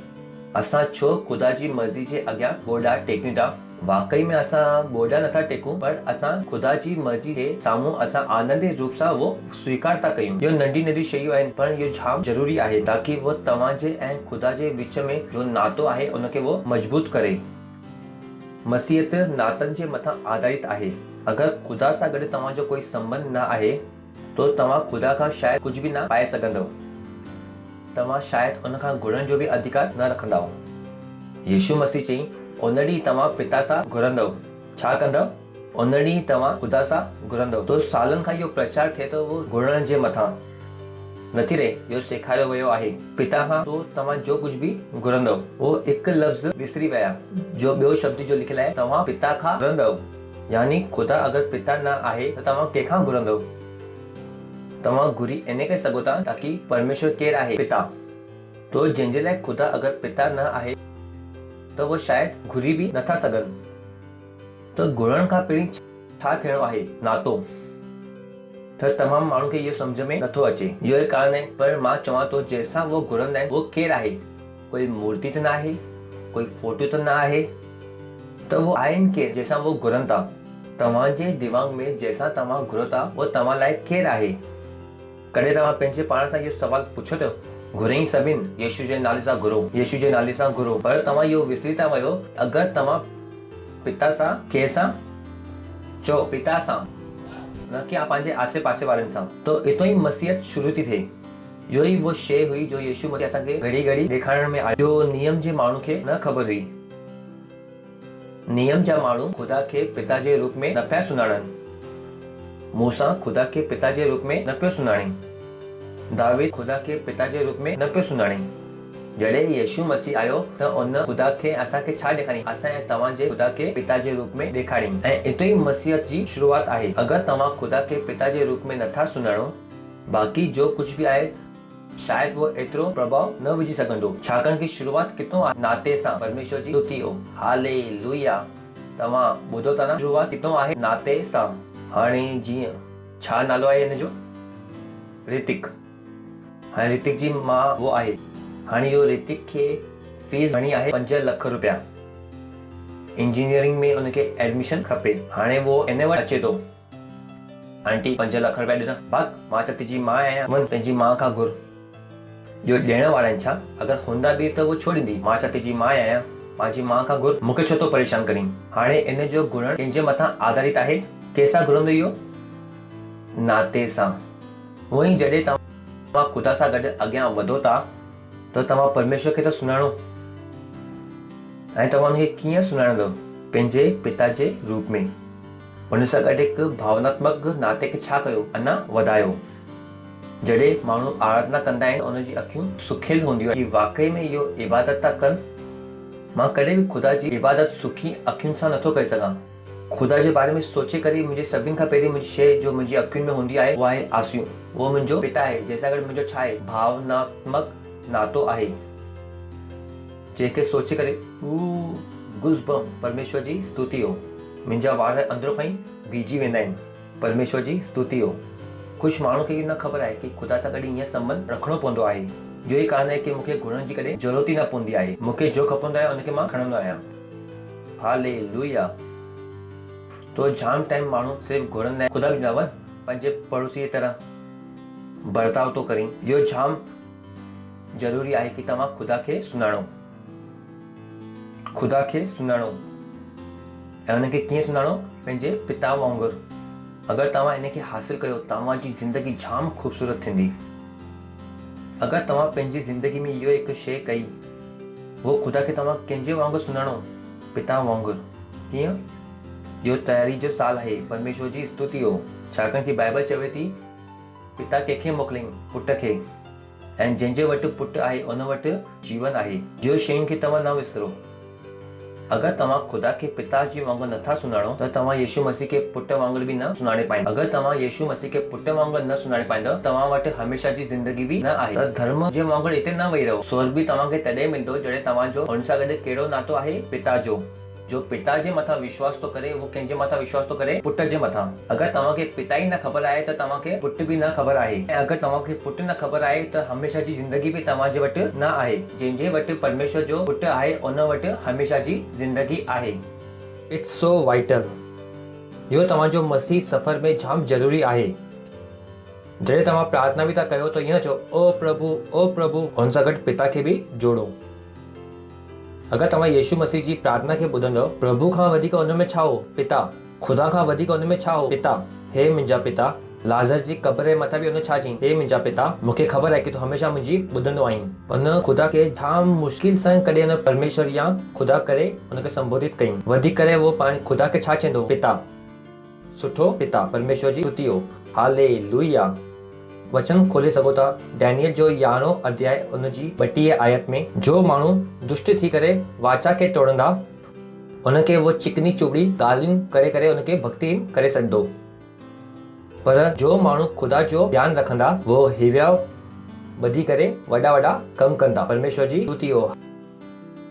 असां छो ख़ुदा जी मर्ज़ी जे अॻियां ॻोॾा टेकियूं था? वाक़ई में असां ॻोॾा नथा टेकूं, पर असां ख़ुदा जी मर्ज़ी जे साम्हूं असां आनंदी रूप सां उहो स्वीकार था कयूं। इहो नंढी नंढी शयूं आहिनि, पर इहो जाम ज़रूरी आहे ताकि उहो तव्हांजे ऐं ख़ुदा जे विच में जो नातो आहे उनखे उहो मज़बूत करे। मसीहत नातनि जे मथां आधारित आहे। अगरि ख़ुदा सां गॾु तव्हांजो कोई संबंध न आहे तो तव्हां ख़ुदा खां शायदि कुझु बि न पाए सघंदव। तव्हां शायदि उन खां घुरण जो बि अधिकार न रखंदव। यीशु मसीह चई, उन ॾींहुं तव्हां पिता सां घुरंदव। छा कंदव? उन ॾींहुं तव्हां ख़ुदा सां घुरंदव। तो सालनि खां इहो प्रचार थिए थो उहो घुरण जे मथां नथी रहे। इहो सेखारियो वियो आहे पिता खां तो तव्हां जो कुझु बि घुरंदव। उहो हिकु लफ़्ज़ विसरी विया, जो ॿियो शब्द जो लिखियलु आहे, तव्हां पिता खां घुरंदव। यानी ख़ुदा अगरि पिता न आहे त तव्हां कंहिंखां घुरंदव? तव्हां घुरी इन करे सघो था ताकि परमेश्वर केरु आहे? पिता। तो जंहिंजे लाइ ख़ुदा अगरि पिता न आहे त उहो शायदि घुरी बि नथा सघनि। त घुरण खां पहिरीं छा थियणो आहे? नातो। त तमामु माण्हू खे इहो सम्झ में नथो अचे। इहो ई कारण आहे। पर मां चवां थो जंहिंसां उहो घुरंदा आहिनि उहो केरु आहे? कोई मूर्ति त न आहे, कोई फोटो त न आहे, त उहो आहिनि केरु जंहिंसां उहो घुरनि था? तव्हांजे दिमाग़ में जंहिंसां तव्हां घुरो था उहो तव्हां लाइ केरु आहे? कॾहिं तव्हां पंहिंजे पाण सां इहो सवाल पुछो अथव? घुरई सभिनि, यीशु जे नाले सां घुरो, यीशु जे नाले सां घुरो। पर तव्हां इहो विसरी था वियो, अगरि तव्हां पिता सां, कंहिंसां चओ पिता सां, न कि पंहिंजे आसे पासे वारनि सां, तो इतो ई मसीहत शुरू थी थिए। इहो ई वो शइ हुई जो यीशु मसीह असांखे घड़ी घड़ी ॾेखारण में आयो। जो नियम जे माण्हू खे न ख़बर हुई। नियम जा माण्हू ख़ुदा खे पिता जे रूप में न पिया सुञाणनि। मूसा ख़ुदा खे पिता जे रूप में न पियो सुञाणे। दावीद ख़ुदा खे पिता जे रूप में न पियो सुञाणे। जॾहिं यीशु मसीह आयो त उन ख़ुदा खे असांखे छा ॾेखारियईं? असां ऐं तव्हांजे ख़ुदा खे पिता जे रूप में ॾेखारियईं। ऐं इतो ई मसीहत जी शुरूआत आहे। अगरि तव्हां ख़ुदा खे पिता जे रूप में नथा सुञाणो, बाक़ी जो कुझु बि आहे शायदि वो एतिरो प्रभाव न विझी सघंदो, छाकाणि कि शुरूआत किथां आहे? नाते सां। परमेश्वर जी स्तुति हो, हालेलुया। तव्हां ॿुधो था न, शुरूआत किथां आहे? नाते सां। हाणे जीअं छा नालो आहे हिन जो? ऋतिक। हाणे ऋतिक जी मां वो आहे। हाणे इहो ऋतिक खे फीस भरणी आहे 5 लख रुपया। इंजीनियरिंग में उनखे एडमिशन खपे। हाणे वो इन वटि अचे थो, आंटी 5 लख रुपया ॾिना। भाग मां त तुंहिंजी मां आहियां, वञ पंहिंजी मां खां घुर। जो ॾियण वारा आहिनि छा? अगरि हूंदा बि त वो छो ॾींदी? मां त तुंहिंजी मां आहियां, पंहिंजी मां खां घुर, मूंखे छो थो परेशान करीं? हाणे इन जो घुरण कंहिंजे मथां आधारित आहे? कंहिंसां घुरंदो इहो? नाते सां। उहो ई जॾहिं तव्हां ख़ुदा सां गॾु अॻियां वधो था त तव्हां परमेश्वर खे त सुञाणो। ऐं तव्हां हुनखे कीअं सुञाणंदव? पंहिंजे पिता जे रूप में। हुन सां गॾु हिकु भावनात्मक नाते खे छा कयो? अञा वधायो। जॾहिं माण्हू आराधना कंदा आहिनि, उनजी अखियूं सुखियल हूंदियूं आहिनि कि वाकई में इहो इबादत था कनि। मां कॾहिं बि ख़ुदा जी इबादत सुखी अखियुनि सां नथो करे सघां। ख़ुदा जे बारे में सोचे करे मुंहिंजे सभिनि खां पहिरीं मुंहिंजी शइ जो मुंहिंजी अखियुनि में हूंदी आहे, उहा आहे आंसूं। उहो मुंहिंजो पिता आहे, जंहिंसां गॾु मुंहिंजो छा आहे? भावनात्मक नातो आहे, जंहिंखे सोचे करे गुज़बम। परमेश्वर जी स्तुति हो। मुंहिंजा वार अंदरो खां ई भीजी वेंदा आहिनि। परमेश्वर जी स्तुति हो। कुझु माण्हू खे इहो न ख़बर आहे कि ख़ुदा सां गॾु ईअं संबंध रखिणो पवंदो आहे। जो ई कान आहे कि मूंखे घुरण जी कॾहिं ज़रूरत ई न पवंदी आहे। मूंखे जो खपंदो आहे उनखे मां खणंदो आहियां। हालेलुया। तो जाम टाइम माण्हू सिर्फ़ु घुरंदा आहिनि, ख़ुदा बि न वञ पंहिंजे पड़ोसी जी तरह बर्ताव थो करीं। इहो जाम ज़रूरी आहे कि तव्हां ख़ुदा खे सुञाणो। ख़ुदा खे सुञाणो ऐं उनखे कीअं सुञाणो? पंहिंजे पिता वांगुरु। अगरि तव्हां इनखे हासिल कयो, तव्हांजी ज़िंदगी जाम ख़ूबसूरत थींदी। अगरि तव्हां पंहिंजी ज़िंदगी में इहो हिकु शइ कई, वो ख़ुदा खे तव्हां कंहिंजे वांगुरु सुञाणो? पिता वांगुरु। कीअं? इहो तयारी जो साल आहे। परमेश्वर जी स्तुति हो, छाकाणि कि बाइबल चवे थी पिता कंहिंखे मोकिलियईं? पुट खे। ऐं जंहिंजे वटि पुटु आहे उन वटि जीवन आहे। इहो शयुनि खे तव्हां न विसरो। अगरि तव्हां ख़ुदा खे पिता जी वांगुरु नथा सुञाणो त तव्हां यीशु मसीह खे पुट वांगुरु बि न सुञाणे पाईंदव। अगरि तव्हां यीशु मसीह खे पुट वांगुरु न सुञाणे पाईंदव, तव्हां वटि हमेशा जी ज़िंदगी बि न आहे। त धर्म जे वांगुरु हिते न वेही रहो। स्वर्ग बि तव्हांखे तॾहिं मिलंदो जॾहिं तव्हांजो हुन सां गॾु कहिड़ो नातो आहे? पिता जो। जो पिता जे मथां विश्वास थो करे, वो कंहिंजे मथां विश्वास थो करे? पुट जे मथां। अगरि तव्हांखे पिता ई न ख़बर आहे त तव्हांखे पुट बि न ख़बर आहे। ऐं अगरि तव्हांखे पुट न ख़बर आहे त हमेशा जी ज़िंदगी बि तव्हांजे वटि न आहे। जंहिंजे वटि परमेश्वर जो पुट आहे, उन वटि हमेशा जी ज़िंदगी आहे। It's so vital. इहो तव्हांजो मसीह सफ़र में जाम ज़रूरी आहे। जॾहिं तव्हां प्रार्थना बि था कयो त ईअं चओ, ओ प्रभु, हुन सां गॾु पिता खे बि जोड़ो। अगरि तव्हां यीशु मसीह जी प्रार्थना खे ॿुधंदव, प्रभु खां वधीक उन में छा हो? पिता। ख़ुदा खां वधीक उन में छा हो? पिता। हे मुंहिंजा पिता। लाज़र जी कब्र जे मथां बि उन छा चयईं? हे मुंहिंजा पिता, मूंखे ख़बर आहे कि तूं हमेशा मुंहिंजी ॿुधंदो आहीं। उन ख़ुदा खे जाम मुश्किल सां कॾहिं उन परमेश्वर या ख़ुदा करे उनखे संबोधित कयईं। वधीक करे वो पाण ख़ुदा खे छा चवंदो? पिता। सुठो पिता। परमेश्वर जी स्तुति हो। हालेलुया। वचन खोले सघो था डैनियल जो 11 अध्याय उनजी 32 आयत में। जो माण्हू दुष्ट थी करे वाचा खे तोड़ंदा, उनखे वो चिकनी चुबड़ी ॻाल्हियूं करे करे उनखे भक्तिहीन करे छॾंदो। पर जो माण्हू ख़ुदा जो ध्यानु रखंदा, वो हिव्या ॿधी करे वॾा वॾा कम कंदा। परमेश्वर जी स्तुति हो।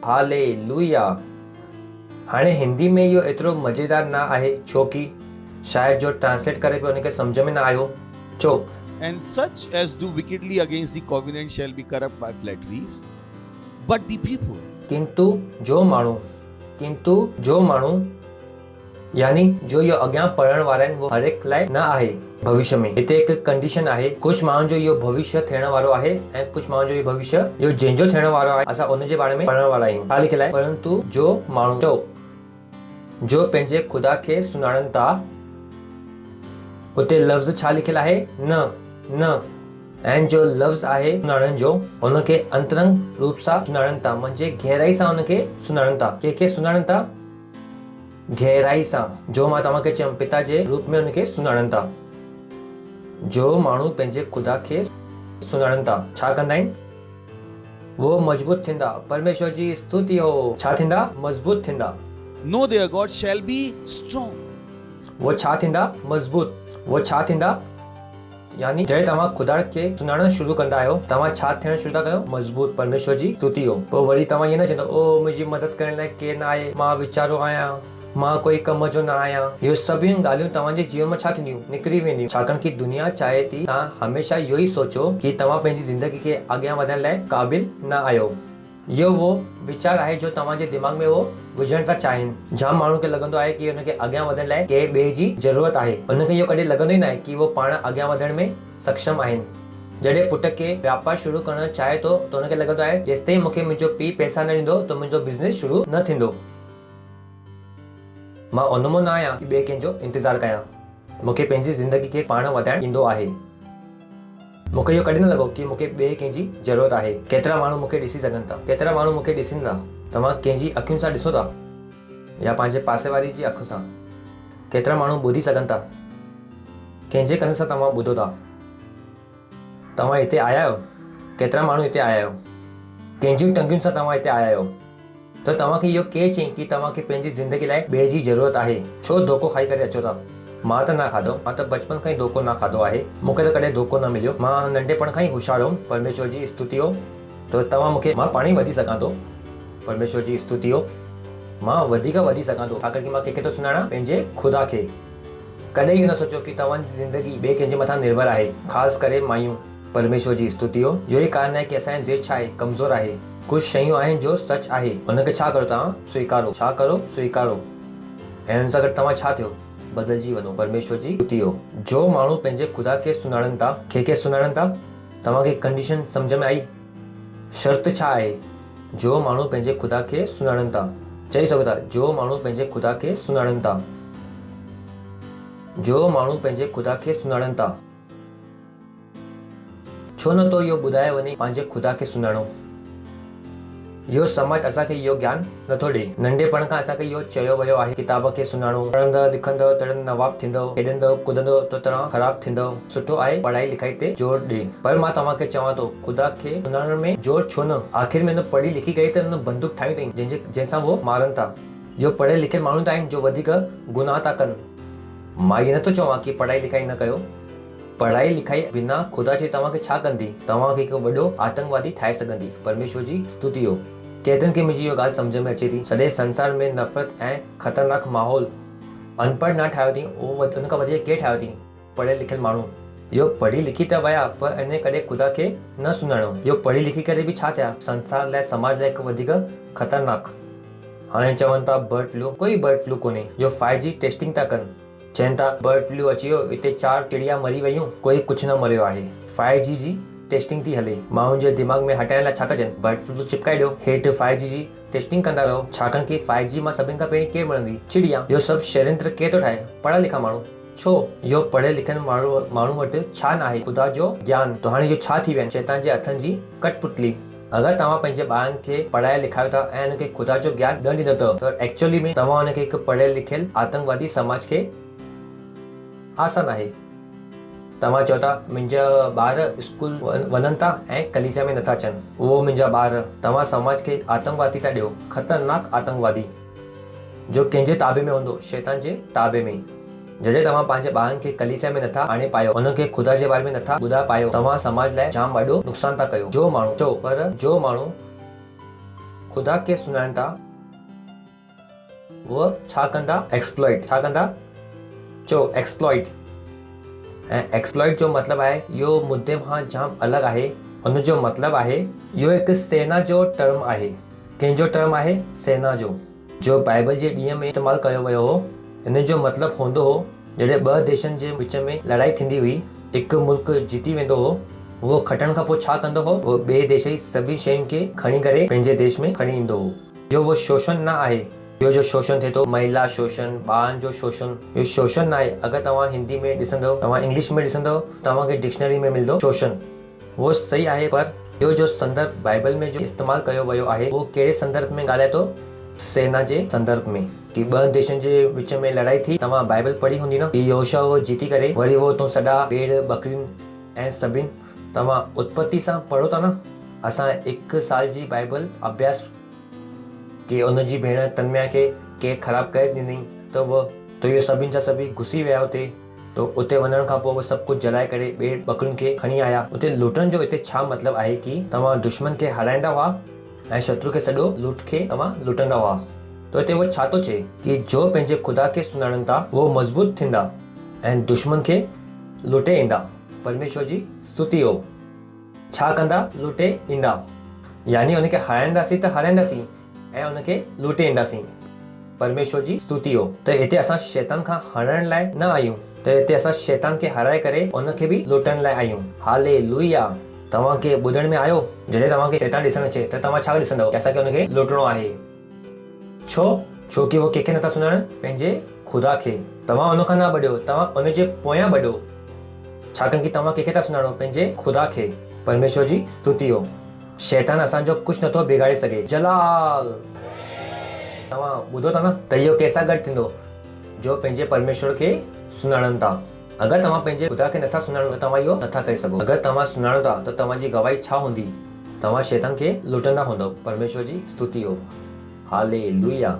हालेलुया। हाणे हिंदी में इहो एतिरो मज़ेदार न आहे, छो कि शायदि जो ट्रांसलेट करे पियो उनखे सम्झ में न आयो। छो? And such as do wickedly against the covenant shall be corrupt by flatteries, but the people. किंतु जो माण्हू यानी जो इहो अॻियां पढ़ण वारा आहिनि, वो हर एक लाइ न आहे। भविष्य में हिते हिकु कंडीशन आहे। कुझु माण्हुनि जो इहो भविष्य थियण वारो आहे ऐं कुझु माण्हुनि जो इहो भविष्य इहो जंहिंजो थियण वारो आहे, असां उनजे बारे में पढ़ण वारा आहियूं। छा लिखियलु आहे? परंतु जो माण्हू जो पंहिंजे ख़ुदा खे सुञाणनि था, उते लफ़्ज़ छा लिखियलु आहे? न। ऐं जो लफ़्ज़ आहे सुञाणनि जो, उनखे अंतरंग रूप सां सुञाणनि था, मुंहिंजे गहराई सां उनखे सुञाणनि था। कंहिंखे सुञाणनि था? गहराई सां। जो मां तव्हांखे चयमि, पिता जे रूप में उनखे सुञाणनि था। जो माण्हू पंहिंजे ख़ुदा खे सुञाणनि था, छा कंदा आहिनि? वो मजबूत थींदा। परमेश्वर जी स्तुति हो। छा थींदा? मजबूत थींदा। Know their God shall be strong. वो छा थींदा? मजबूत। वो छा थींदा? यानी जॾहिं तव्हां ख़ुदा खे सुञाणणु शुरू कंदा आहियो, तव्हां छा थियणु शुरू था कयो? मज़बूत। परमेश्वर जी स्तुति हो। पोइ वरी तव्हां ईअं न चवंदो, ओ मुंहिंजी मदद करण लाइ केरु न आहे, मां वीचारो आहियां, मां कोई कम जो न आहियां। इहो सभिनी ॻाल्हियूं तव्हांजे जीवन में छा थींदियूं? निकिरी वेंदियूं। छाकाणि कि दुनिया चाहे थी तव्हां हमेशह इहो ई सोचो कि तव्हां पंहिंजी ज़िंदगी खे अॻियां वधण लाइ क़ाबिल न आहियो। इहो वो वीचार आहे जो तव्हांजे दिमाग़ में वो विझण था चाहिनि। जाम माण्हू खे लॻंदो आहे कि हुनखे अॻियां वधण लाइ कंहिं ॿिए जी ज़रूरत आहे। हुनखे इहो कॾहिं लॻंदो ई न आहे कि वो पाण अॻियां वधण में सक्षम आहिनि। जॾहिं पुट खे वापारु शुरू करणु चाहे थो त हुनखे लॻंदो आहे जेसिताईं मूंखे मुंहिंजो पीउ पैसा न ॾींदो त मुंहिंजो बिज़नेस शुरू न थींदो। मां उनमो न आहियां कि ॿिए कंहिंजो इंतज़ारु कयां। मूंखे पंहिंजी ज़िंदगी खे पाण वधाइणु ईंदो आहे। मूंखे इहो कॾहिं न लॻो कि मूंखे ॿिए कंहिंजी ज़रूरत आहे। केतिरा माण्हू मूंखे ॾिसी सघनि था, केतिरा माण्हू मूंखे ॾिसंदा। तव्हां कंहिंजी अखियुनि सां ॾिसो था या पंहिंजे पासे वारी जी अखि सां? केतिरा माण्हू ॿुधी सघनि था, कंहिंजे कन सां तव्हां ॿुधो था? तव्हां हिते आया आहियो? केतिरा माण्हू हिते आया आहियो? कंहिंजियूं टंगियुनि सां तव्हां हिते आया आहियो? त तव्हांखे इहो केरु चई कि तव्हांखे पंहिंजी ज़िंदगी लाइ ॿिए जी ज़रूरत आहे? छो धोखो खाई करे अचो था? मां त न खाधो, मां त बचपन खां ई धोखो न खाधो आहे। मूंखे त कॾहिं धोखो न मिलियो। मां नंढपण खां ई होशियारु हुउमि। परमेश्वर जी स्तुति हो। त तव्हां मूंखे, मां पाण ई वधी सघां थो। परमेश्वर जी स्तुति हो। मां वधीक वधी सघां थो छाकाणि कि मां कंहिंखे थो सुञाणा? पंहिंजे ख़ुदा खे। कॾहिं इहो न सोचो कि तव्हांजी ज़िंदगी ॿिए कंहिंजे मथां निर्भर आहे, ख़ासि करे मायूं। परमेश्वर जी स्तुति हो। इहो ई कारण आहे कि असांजो देश छा आहे? कमज़ोर आहे। कुझु शयूं आहिनि जो सच आहे, हुनखे छा करो? तव्हां स्वीकारो। छा करो? स्वीकारो। ऐं हुन सां गॾु तव्हां छा थियो? बदिलजी वञो। परमेश्वर जी स्तुति हो। जो माण्हू पंहिंजे ख़ुदा खे सुञाणनि था, कंहिंखे सुञाणनि था? तव्हांखे कंडीशन सम्झ में आई? शर्त छा आहे? जो माण्हू पंहिंजे ख़ुदा खे सुञाणनि था। चई सघो था, जो माण्हू पंहिंजे ख़ुदा खे सुञाणनि था। जो माण्हू पंहिंजे ख़ुदा खे सुञाणनि था। छो नथो इहो ॿुधाए वञे पंहिंजे ख़ुदा खे सुञाणो? इहो समाज असांखे इहो ज्ञान नथो ॾे। नंढपण खां असांखे इहो चयो वियो आहे किताब खे सुञाणो, पढ़ंदव लिखंदव तॾहिं नवाब थींदव, खेॾंदव कुदंदव त तव्हां ख़राबु थींदव। सुठो आहे पढ़ाई लिखाई ते ज़ोर ॾे। पर मां तव्हांखे चवां थो, ख़ुदा खे सुञाणण में ज़ोर छो न? आख़िर में न पढ़ी लिखी करे त हुन बंदूक ठाही अथई जंहिंसां उहो मारनि था। इहो पढ़ियल लिखियल माण्हू त आहिनि जो वधीक गुनाह था कनि। मां इहो नथो चवां कि पढ़ाई लिखाई न कयो। पढ़ाई लिखाई बिना ख़ुदा जे तव्हांखे छा कंदी? तव्हांखे हिकु वॾो आतंकवादी ठाहे सघंदी। परमेश्वर जी स्तुति हो। केतिरनि खे मुंहिंजी इहो ॻाल्हि सम्झ में अचे थी। सॼे संसार में नफ़रत ऐं ख़तरनाक माहौल अनपढ़ न ठाहियो अथई, हुन खां वधीक केरु ठाहियो अथई? पढ़ियल लिखियल माण्हू। इहो पढ़ी लिखी त विया पर इन कॾहिं ख़ुदा खे न सुञाणो। इहो पढ़ी लिखी करे बि छा थिया? संसार लाइ, समाज लाइ हिकु वधीक ख़तरनाक। हाणे चवनि था बर्ड फ्लू। कोई बर्ड फ्लू कोन्हे। इहो 5G टेस्टिंग था कनि। चवनि था बर्ड फ्लू अची वियो, हिते 4 चिड़िया मरी वयूं, कोई कुझु न मरियो आहे। 5G जी टेस्टिंग थी हले। माण्हुनि जे दिमाग़ में हटाइण लाइ छा था चवनि? बर्ड फ्लू चिपकाए ॾियो, हेठि 5G जी टेस्टिंग कंदा रहो। छाकाणि कि 5G मां सभिनि खां पहिरीं केरु मरंदी? चिड़िया। इहो सभु षड्यंत्र केरु थो ठाहे? पढ़ा लिखा माण्हू। छो? इहो पढ़ियल लिखियल माण्हू वटि छा न आहे? ख़ुदा जो ज्ञान। त हाणे इहो छा थी विया आहिनि? शैतान जे हथनि जी कठपुतली। अगरि तव्हां पंहिंजे ॿारनि खे पढ़ाए लिखायो था ऐं हुनखे ख़ुदा जो ज्ञान न ॾींदो अथव त एक्चुअली में तव्हां हुनखे हिकु पढ़ियल लिखियल आतंकवादी समाज खे आसान आहे। तव्हां चओ था मुंहिंजा ॿार स्कूल वञनि था ऐं कलीसिया में नथा अचनि, उहो मुंहिंजा ॿार। तव्हां समाज खे आतंकवादी था ॾियो। ख़तरनाक आतंकवादी जो कंहिंजे ताबे में हूंदो? शैतान जे ताबे में। जॾहिं तव्हां पंहिंजे ॿारनि खे कलीसिया में नथा आणे पायो, हुनखे ख़ुदा जे बारे में नथा ॿुधाए पायो, तव्हां समाज लाइ जाम वॾो नुक़सान था कयो। जो माण्हू चओ, पर जो माण्हू ख़ुदा खे सुञाणनि था उहे छा कंदा? एक्सप्लॉइट। छा कंदा? चओ एक्सप्लॉइट। ऐं एक्सप्लॉइट जो मतिलबु आहे, इहो मुद्दे खां जाम अलॻि आहे। हुन जो मतिलबु आहे, इहो हिकु सेना जो टर्म आहे। कंहिंजो टर्म आहे? सेना जो बाइबल जे ॾींहं में इस्तेमालु कयो वियो हो। हिन जो मतिलबु हूंदो हो जॾहिं 2 देशनि जे विच में लड़ाई थींदी हुई, हिकु मुल्क जीती वेंदो हो, उहो खटण खां पोइ छा कंदो हो? उहो ॿिए देश जी सभी शयुनि खे खणी करे पंहिंजे देश में खणी ईंदो हो। इहो उहो शोषण न आहे। इहो जो शोषण थिए थो, महिला शोषण, ॿारनि जो शोषण, इहो शोषण न आहे। अगरि तव्हां हिंदी में ॾिसंदव, तव्हां इंग्लिश में ॾिसंदव, तव्हांखे डिक्शनरी में मिलंदो शोषण। उहो सही आहे, पर इहो जो संदर्भ बाइबल में जो इस्तेमालु कयो वियो आहे, उहो कहिड़े संदर्भ में ॻाल्हाए थो? सेना जे संदर्भ में। कि 2 देशनि जे विच में लड़ाई थी। तव्हां बाइबल पढ़ी हूंदी न कि योशुआ वो जीती करे वरी वो तो सॼा भेड़ बकरियूं ऐं सभिनि, तव्हां उत्पत्ति सां पढ़ो था न, असां 1 साल जी बाइबल अभ्यास की उन जी भेण तन्मया खे केक ख़राबु करे ॾिनई त इहो सभिनि जा सभी घुसी विया हुते। तो उते वञण खां पोइ उहे सभु कुझु जलाए करे ॿिए बकरियुनि खे खणी आया। उते लूटण जो हिते छा मतिलबु आहे कि तव्हां दुश्मन खे हराईंदा हुआ ऐं शत्रु खे सॼो लूट खे तव्हां लूटंदा हुआ। तो हिते उहो छा थो चए कि जो पंहिंजे ख़ुदा खे सुञाणनि था उहो मज़बूत थींदा ऐं दुश्मन खे लूटे ईंदा। परमेश्वर जी स्तुति हो। छा कंदा? लूटे ईंदा, यानी उनखे हराईंदासीं त हराईंदासीं ऐं उनखे लूटे ईंदासीं। परमेश्वर जी स्तुति हो। त हिते असां शैतान खां हरण लाइ न आहियूं, त हिते असां शैतान खे हराए करे उनखे बि लूटण लाइ आहियूं। हालेलुया। तव्हांखे ॿुधण में आयो जॾहिं तव्हांखे शैतान ॾिसण अचे त तव्हां छा ॾिसंदव? असांखे उनखे लूटणो आहे। छोकी उहो कंहिंखे नथा सुञाणनि? पंहिंजे ख़ुदा खे। तव्हां उन खां न भॼो, तव्हां उनजे पोयां भॼो। छाकाणि कि तव्हां कंहिंखे था सुञाणो? पंहिंजे ख़ुदा खे। परमेश्वर जी स्तुति हो। शैतान असांजो कुझु नथो बिगाड़े सघे। जलाल। तव्हां ॿुधो था न त इहो कंहिंसां गॾु थींदो? जो पंहिंजे परमेश्वर खे सुञाणनि था। अगरि तव्हां पंहिंजे ख़ुदा खे नथा सुञाणो त तव्हां इहो नथा करे सघो। अगरि तव्हां सुञाणो था त तव्हांजी गवाही छा हूंदी? तव्हां शैतान खे लूटंदा हूंदव। परमेश्वर जी स्तुति हो। हालेलुया।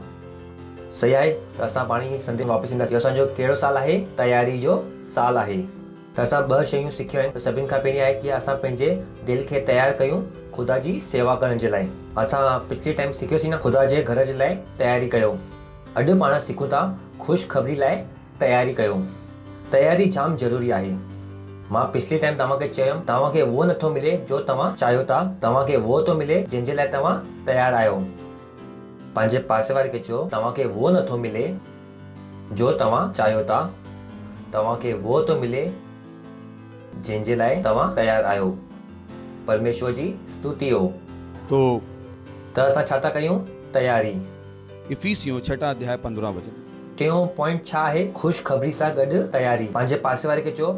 सही आहे। त असां पाण ई संडे वापसि ईंदासीं। इहो असांजो कहिड़ो साल आहे? तयारी जो साल आहे। त असां 2 शयूं सिखियूं आहिनि। त सभिनि खां पहिरीं आहे कि असां पंहिंजे दिलि खे तयारु कयूं ख़ुदा जी सेवा करण जे लाइ। असां पिछले टाइम सिखियोसीं न, ख़ुदा जे घर जे लाइ तयारी कयो। अॼु पाण सिखूं था ख़ुशख़बरी लाइ तयारी कयो। तयारी जाम ज़रूरी आहे। मां पिछले टाइम तव्हांखे चयुमि तव्हांखे उहो नथो मिले जो तव्हां चाहियो था, तव्हांखे उहो थो मिले जंहिंजे लाइ तव्हां तयारु आहियो। पंहिंजे पासे वारे खे चयो तव्हांखे उहो नथो मिले जो तव्हां चाहियो था, तव्हांखे उहो थो मिले जंहिंजे लाइ तव्हां तयारु आहियो। परमेश्वर जी स्तुति हो। तो त असां छा था कयूं? तयारी। इफिसियों 6 अध्याय 15 वचन। टियों पॉइंट छा आहे? ख़ुशख़बरी सां गॾु तयारी। पंहिंजे पासे वारे खे चयो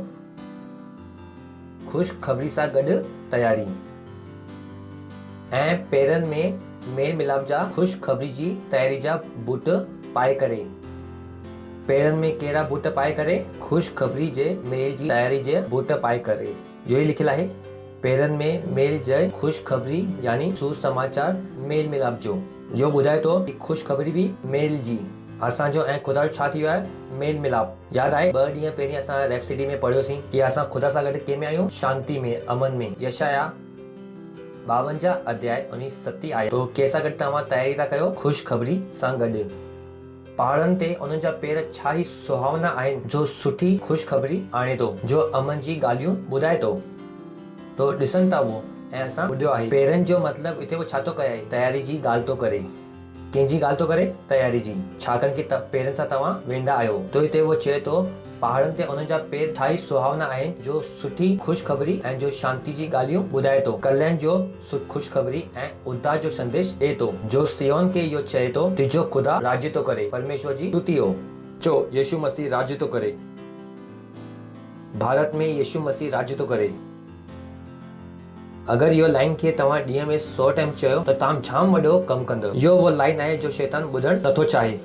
ख़ुशख़बरी सां गॾु तयारी। ऐं पेरनि में मेल मिलाप जा ख़ुशख़बरी जी तयारी जा बूट पाए करे। पेरनि में कहिड़ा बूट पाए करे? ख़ुशख़बरी जे मेल जी तयारी जे बूट पाए करे। जो ही लिखियलु आहे पेरनि में मेल जे ख़ुशख़बरी यानी सुसमाचार मेल मिलाप जो ॿुधाए थो कि ख़ुशख़बरी बि मेल जी। असांजो ऐं ख़ुदा जो छा थी वियो आहे? मेल मिलाप। यादि आहे 2 ॾींहं पहिरीं असां रेपसिटी में पढ़ियोसीं कि असां ख़ुदा सां गॾु कंहिं में आहियूं? शांति में, अमन में। यशाया 52 अध्याय 19-7 आहे। तो कंहिंसां गॾु तव्हां तयारी था कयो? ख़ुशख़बरी सां गॾु। पहाड़नि ते उन्हनि जा पेर छा ई सुहावना आहिनि जो सुठी ख़ुशख़बरी आणे थो, जो अमन जी ॻाल्हियूं ॿुधाए थो। तो ॾिसनि था उहो ऐं असां ॿुधियो आहे। पेरनि जो मतिलबु हिते उहो छा थो करे? तयारी जी ॻाल्हि थो करे। कंहिंजी ॻाल्हि थो करे? तयारी जी। छाकाणि कि पेरनि सां तव्हां वेंदा आहियो। तो हिते उहो चए थो पहाड़नि ते उन्हनि जा पेर छा ई सुहावना आहिनि जो सुठी ख़ुशख़बरी ऐं जो शांति जी ॻाल्हियूं ॿुधाए थो, कल्याण जो ख़ुशख़बरी ऐं उद्धार जो संदेश ॾिए थो, जो सियोन खे इहो चए थो तुंहिंजो ख़ुदा राज्य थो करे। परमेश्वर जी स्तुति हो। चो यीशु मसीह राज्य थो करे। भारत में यीशु मसीह राज्य थो करे। अगर इहो लाइन खे तव्हां ॾींहं में 100 टाइम चयो त तव्हां जाम वॾो कमु कंदव। इहो उहो लाइन आहे जो शैतान ॿुधणु नथो चाहे।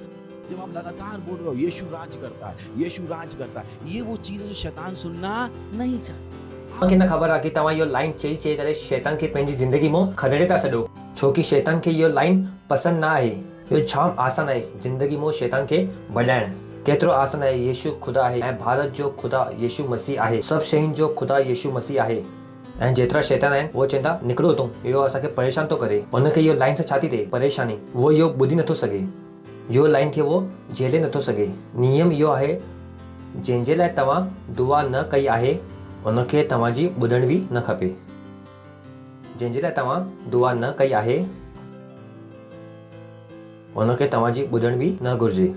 जब आप लगातार बोल रहे हो यीशु राज करता है, यीशु राज करता है, ये वो चीज है जो शैतान सुनना नहीं चाहता। तव्हांखे न ख़बर आहे कि तव्हां इहो लाइन चई करे शैतान खे पंहिंजी ज़िंदगी मां खदेड़े था छॾो, छो कि शैतान खे इहो लाइन पसंदि न आहे। इहो जाम आसान आहे ज़िंदगी मां शैतान खे भॼाइणु। केतिरो आसान आहे। यीशु ख़ुदा आहे ऐं भारत जो ख़ुदा यीशु मसीह आहे। सभु शयुनि जो ख़ुदा यीशु मसीह आहे। ऐं जेतिरा शैतान आहिनि उहो चवंदा निकिरो तूं, इहो असांखे परेशान थो करे। उनखे इहो लाइन सां छा थी थिए? परेशानी। उहो इहो ॿुधी नथो सघे। इहो लाइन खे उहो झेले नथो सघे। नियम इहो आहे जंहिंजे लाइ तव्हां दुआ न कई आहे उनखे तव्हांजी ॿुधण बि न खपे। जंहिंजे लाइ तव्हां दुआ न कई आहे उनखे तव्हांजी ॿुधण बि न घुर्जे।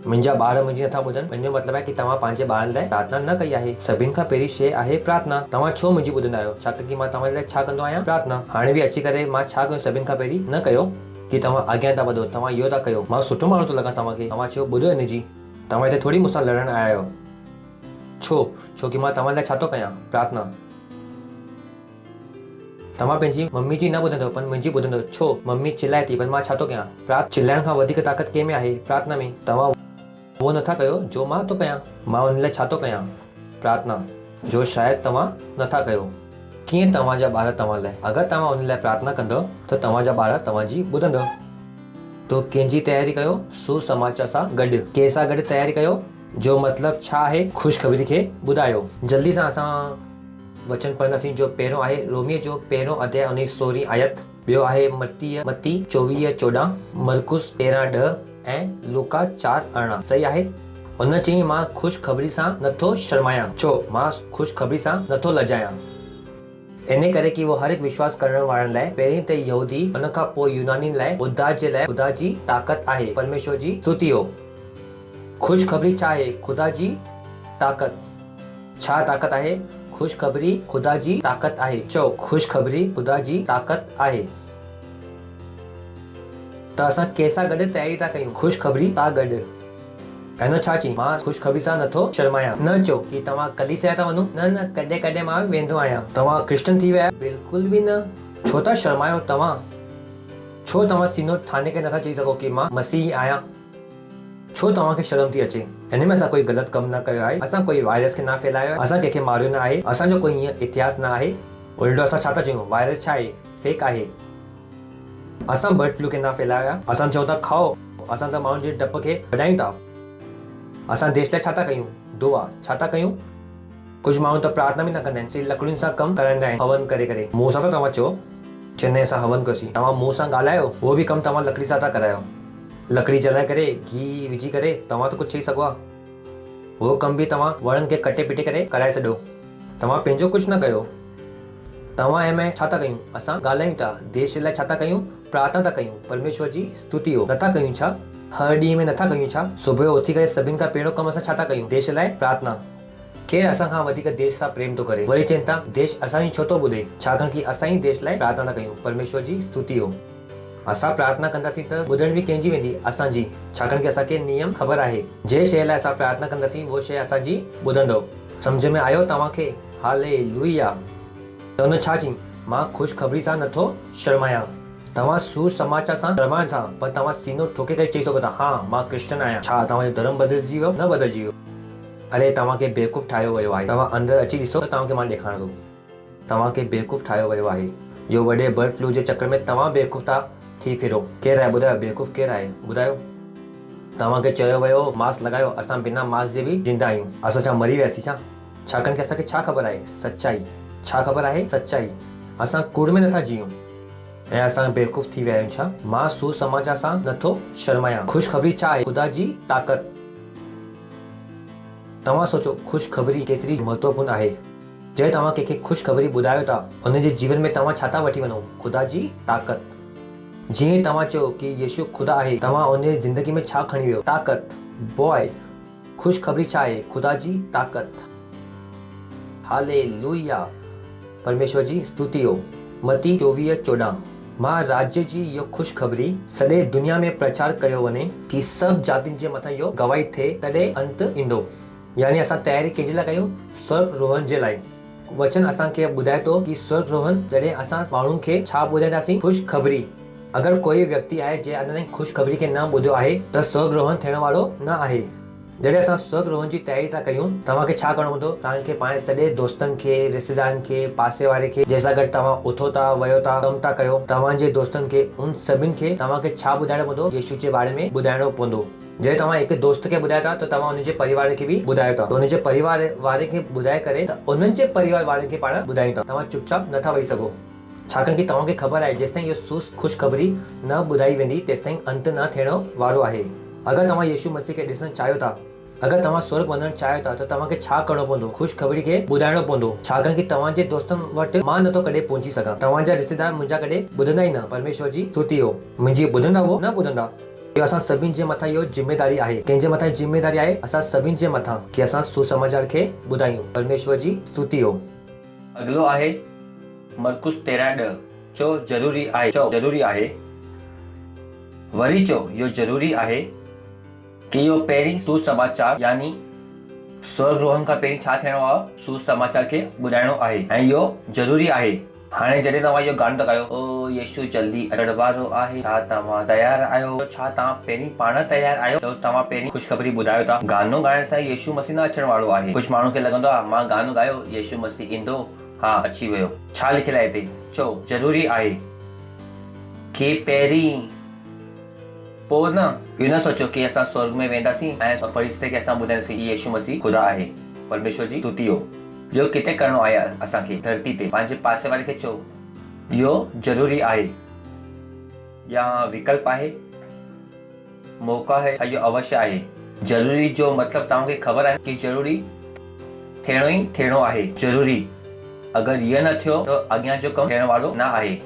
मुंहिंजा ॿार मुंहिंजी नथा ॿुधनि, मुंहिंजो मतिलबु आहे कि तव्हां पंहिंजे ॿारनि लाइ प्रार्थना न कई आहे। सभिनि खां पहिरीं शइ आहे प्रार्थना। तव्हां छो मुंहिंजी ॿुधंदा आहियो? छाकाणि कि मां तव्हांजे लाइ छा कंदो आहियां? प्रार्थना। हाणे बि अची करे मां छा कयो? सभिनि खां पहिरीं न कयो कि तव्हां अॻियां था वधो, तव्हां इहो था कयो। मां सुठो माण्हू थो लॻां तव्हांखे। तव्हां चयो ॿुधो हिन जी। तव्हां हिते थोरी मूंसां लड़णु आया आहियो। छो कि मां तव्हां लाइ छा थो कयां? प्रार्थना। तव्हां पंहिंजी मम्मी जी न ॿुधंदव पर मुंहिंजी ॿुधंदव। छो? मम्मी चिल्लाए थी पर मां छा थो कयां? चिल्लाइण खां वधीक ताक़त कंहिं में आहे? प्रार्थना में। तव्हां उहो नथा कयो जो मां थो कयां। मां हुन लाइ छा थो कयां? प्रार्थना। जो शायदि तव्हां नथा कयो। कीअं तव्हांजा ॿार तव्हां लाइ, अगरि तव्हां उन लाइ प्रार्थना कंदव त तव्हांजा ॿार तव्हांजी ॿुधंदव। तो कंहिंजी तयारी कयो? सुसमाचार सां गॾु। कंहिंसां गॾु तयारी कयो? जो मतिलबु छा आहे? ख़ुशख़बरी खे ॿुधायो। जल्दी सां असां वचन पढ़ंदासीं। जो पहिरियों आहे रोमीअ जो पहिरियों अध्याय 19-16 आयत। ॿियो आहे मती 24-14, मरकुस 13-10 ऐं लूका 4-18। सही आहे। उन चई मां ख़ुशख़बरी सां नथो शर्मायां। छो? मां ख़ुशख़बरी सां नथो लजायां। इन करे कि वो हर हिकु विश्वास करण वारनि लाइ, पहिरीं त यहूदी, उन खां पोइ यूनानी लाइ उद्धार जे लाइ ख़ुदा जी ताक़त आहे। परमेश्वर जी स्तुति हो। ख़ुशख़बरी छा आहे? ख़ुदा जी ताक़त। छा ताक़त आहे? ख़ुशख़बरी ख़ुदा जी ताक़त आहे। चओ, ख़ुशख़बरी ख़ुदा जी ताक़त आहे। त असां कंहिंसां गॾु तयारी था कयूं? ख़ुशख़बरी सां गॾु। हिन छा चई? मां ख़ुशख़बरी सां नथो शर्मायां। न चओ कि तव्हां कलीसिया था वञो। न, कॾहिं कॾहिं मां वेंदो आहियां। तव्हां क्रिश्चियन थी विया? बिल्कुलु बि न। छो था शर्मायो तव्हां? छो तव्हां सीनो ठाने करे नथा चई सघो कि मां मसीही आहियां? छो तव्हांखे शर्म थी अचे? हिन में असां कोई ग़लति कमु न कयो आहे। असां कोई वायरस खे न फैलायो आहे। असां कंहिंखे मारियो न आहे। असांजो कोई हीअं इतिहास न आहे। उल्टो असां छा था चयूं? वायरस छा आहे? फेक आहे। असां बर्ड फ्लू खे न फैलायो आहे। असां चऊं था खाओ। असां त माण्हुनि जे डप खे वधायूं था। असां देश लाइ छा था कयूं? दुआ। छा था कयूं? कुझु माण्हू त प्रार्थना बि न कंदा आहिनि, सिर्फ़ु लकड़ियुनि सां कमु कराईंदा आहिनि, हवन करे करे। मुंहुं सां त तव्हां चओ चेन्नई असां हवन कयोसीं। तव्हां मुंहुं सां ॻाल्हायो, उहो बि कमु तव्हां लकड़ी सां था करायो। लकड़ी जलाए करे घी विझी करे तव्हां त कुझु चई सघो आहे। उहो कमु बि तव्हां वणनि खे कटे पिटे करे कराए छॾियो। तव्हां पंहिंजो कुझु न कयो। तव्हां हिन में छा था कयूं? असां ॻाल्हायूं था। देश लाइ छा था कयूं? प्रार्थना था कयूं। परमेश्वर जी स्तुति हो। नथा कयूं छा? हर ॾींहं में नथा कयूं छा? सुबुह जो उथी करे सभिनि खां पहिरियों कमु असां छा था कयूं? देश लाइ प्रार्थना। केरु असां खां वधीक देश सां प्रेम थो करे? वरी चवनि था देश असांजी छो थो ॿुधे? छाकाणि कि असां ई देश लाइ प्रार्थना था कयूं। परमेश्वर जी स्तुति हो। असां प्रार्थना कंदासीं त ॿुधण बि कंहिंजी वेंदी? असांजी। छाकाणि कि असांखे नियम ख़बर आहे। जंहिं शइ लाइ असां प्रार्थना कंदासीं उहो शइ असांजी ॿुधंदो। सम्झ में आयो तव्हांखे? हालेलुया। त हुन छा चई? मां ख़ुशख़बरी सां नथो शर्मायां। तव्हां सुसमाचार सां शर्मायो था, पर तव्हां सीनो ठोके करे चई सघो था हा मां क्रिश्चियन आहियां। छा तव्हांजो धर्म बदिलजी वियो? न बदिलजी वियो। अरे तव्हांखे बेवकूफ़ ठाहियो वियो आहे। तव्हां अंदरि अची ॾिसो त तव्हांखे मां ॾेखारियां थो। तव्हांखे बेवकूफ़ ठाहियो वियो आहे। इहो वॾे बर्ड फ्लू जे चक्कर में तव्हां बेवकूफ़ था थी फिरो। केरु आहे ॿुधायो? बेवकूफ़ केरु आहे ॿुधायो? तव्हांखे चयो वियो मास्क लॻायो। असां बिना मास्क जे बि जिंदा आहियूं। असां छा मरी वियासीं छा? छाकाणि कि असांखे छा ख़बर आहे? सच्चाई। छा ख़बर आहे? सच्चाई। असां कूड़ में नथा जियूं ऐं असां बेवकूफ़ थी विया आहियूं छा? मां सुसमाचार सां नथो शर्मायां। ख़ुशख़बरी छा आहे? ख़ुदा जी ताक़त। तव्हां सोचो ख़ुशख़बरी केतिरी महत्वपूर्ण आहे। जॾहिं तव्हां कंहिंखे ख़ुशख़बरी ॿुधायो था, उनजे जीवन में तव्हां छा था वठी वञो? ख़ुदा जी ताक़त। जीअं तव्हां चयो कि यीशु ख़ुदा आहे, तव्हां उन ज़िंदगी में छा खणी वियो? ताक़त। बॉय, ख़ुशख़बरी छा आहे? ख़ुदा जी ताक़त। हालेलुया। परमेश्वर जी स्तुति हो। मती 24-14। मां राज्य जी इहो ख़ुशख़बरी सॼे दुनिया में प्रचार कयो वञे कि सभु जातियुनि जे मथां इहो गवाही थिए, तॾहिं अंत ईंदो। यानी असां तयारी कंहिंजे लाइ कयूं? स्वर्ग रोहन जे लाइ। वचन असांखे ॿुधाए थो कि स्वर्ग रोहन जॾहिं असां माण्हुनि खे छा ॿुधाईंदासीं? ख़ुशख़बरी। अगरि कोई व्यक्ति आहे जंहिं अञा ताईं ख़ुशख़बरी खे न ॿुधियो आहे त स्वर्ग रोहन थियण वारो न आहे। जॾहिं असां स्वर्ग रोहन जी तयारी था कयूं, तव्हांखे छा करिणो पवंदो? तव्हांखे पंहिंजे सॼे दोस्तनि खे, रिश्तेदारनि खे, पासे वारे खे, जंहिंसां गॾु तव्हां उथो था, वयो था, कमु था कयो, तव्हांजे दोस्तनि खे, उन सभिनि खे तव्हांखे छा ॿुधाइणो पवंदो? यीशु जे बारे में ॿुधाइणो पवंदो। जॾहिं तव्हां हिकु दोस्त खे ॿुधायो था त तव्हां हुनजे परिवार खे बि ॿुधायो था। हुनजे परिवार वारे खे ॿुधाए करे त उन्हनि जे परिवार वारनि खे पाण ॿुधायूं था। तव्हां चुपचाप नथा वेही सघो। छाकाणि कि तव्हांखे ख़बर आहे जेसिताईं इहो ख़ुशख़बरी न ॿुधाई वेंदी तेसिताईं अंत न थियण वारो आहे। अगरि तव्हां यीशु मसीह खे ॾिसणु चाहियो था, अगरि तव्हां स्वर्ग वञणु चाहियो था, त तव्हांखे छा करिणो पवंदो? ख़ुशख़बरी खे ॿुधाइणो पवंदो। छाकाणि कि तव्हांजे दोस्तनि वटि मां नथो कॾहिं पहुची सघां। तव्हांजा रिश्तेदार मुंहिंजा कॾहिं ॿुधंदा ई न। परमेश्वर जी स्तुति हो। मुंहिंजी ॿुधंदा उहो न ॿुधंदा। इहो असां सभिनि जे मथां इहो ज़िमेदारी आहे। कंहिंजे मथां ज़िमेदारी आहे? असां सभिनि जे मथां कि असां सुसमाचार खे ॿुधायूं। परमेश्वर जी स्तुति हो। अॻिलो आहे मरकुस 13:10। चो ज़रूरी आहे। चो ज़रूरी आहे। वरी चो इहो ज़रूरी आहे कि इहो पहिरीं सुसमाचार यानी स्वर्ग रोहन खां पहिरीं छा थियणो आहे? सुसमाचार खे ॿुधाइणो आहे ऐं इहो ज़रूरी आहे। हाणे जॾहिं तव्हां इहो गानो था ॻायो, ओ यीशु जल्दी अचण वारो आहे, छा तव्हां तयारु आहियो? छा तव्हां पहिरीं पाण तयारु आहियो? छो तव्हां पहिरीं ख़ुशख़बरी ॿुधायो था। गानो ॻाइण सां यीशु मसीह न अचण वारो आहे। कुझु माण्हू खे लॻंदो आहे मां गानो ॻायो यीशु मसीह ईंदो, हा अची वियो। छा लिखियलु आहे हिते? छो ज़रूरी आहे कि पहिरीं पोइ न इहो न सोचो कि असां स्वर्ग में वेंदासीं ऐं फरिश्ते खे असां ॿुधाईंदासीं कि यीशु मसीह ख़ुदा आहे, परमेश्वर जी स्तुति हो। जो किथे करिणो आहे असांखे धरती ते, पंहिंजे पासे वारे खे चओ इहो ज़रूरी आहे या विकल्प आहे, मौक़ा है, इहो अवश्य आहे। ज़रूरी जो मतिलबु तव्हांखे ख़बर आहे कि ज़रूरी थियणो ई थियणो आहे। ज़रूरी अगरि इहो न थियो त अॻियां जो कमु थियण वारो न आहे।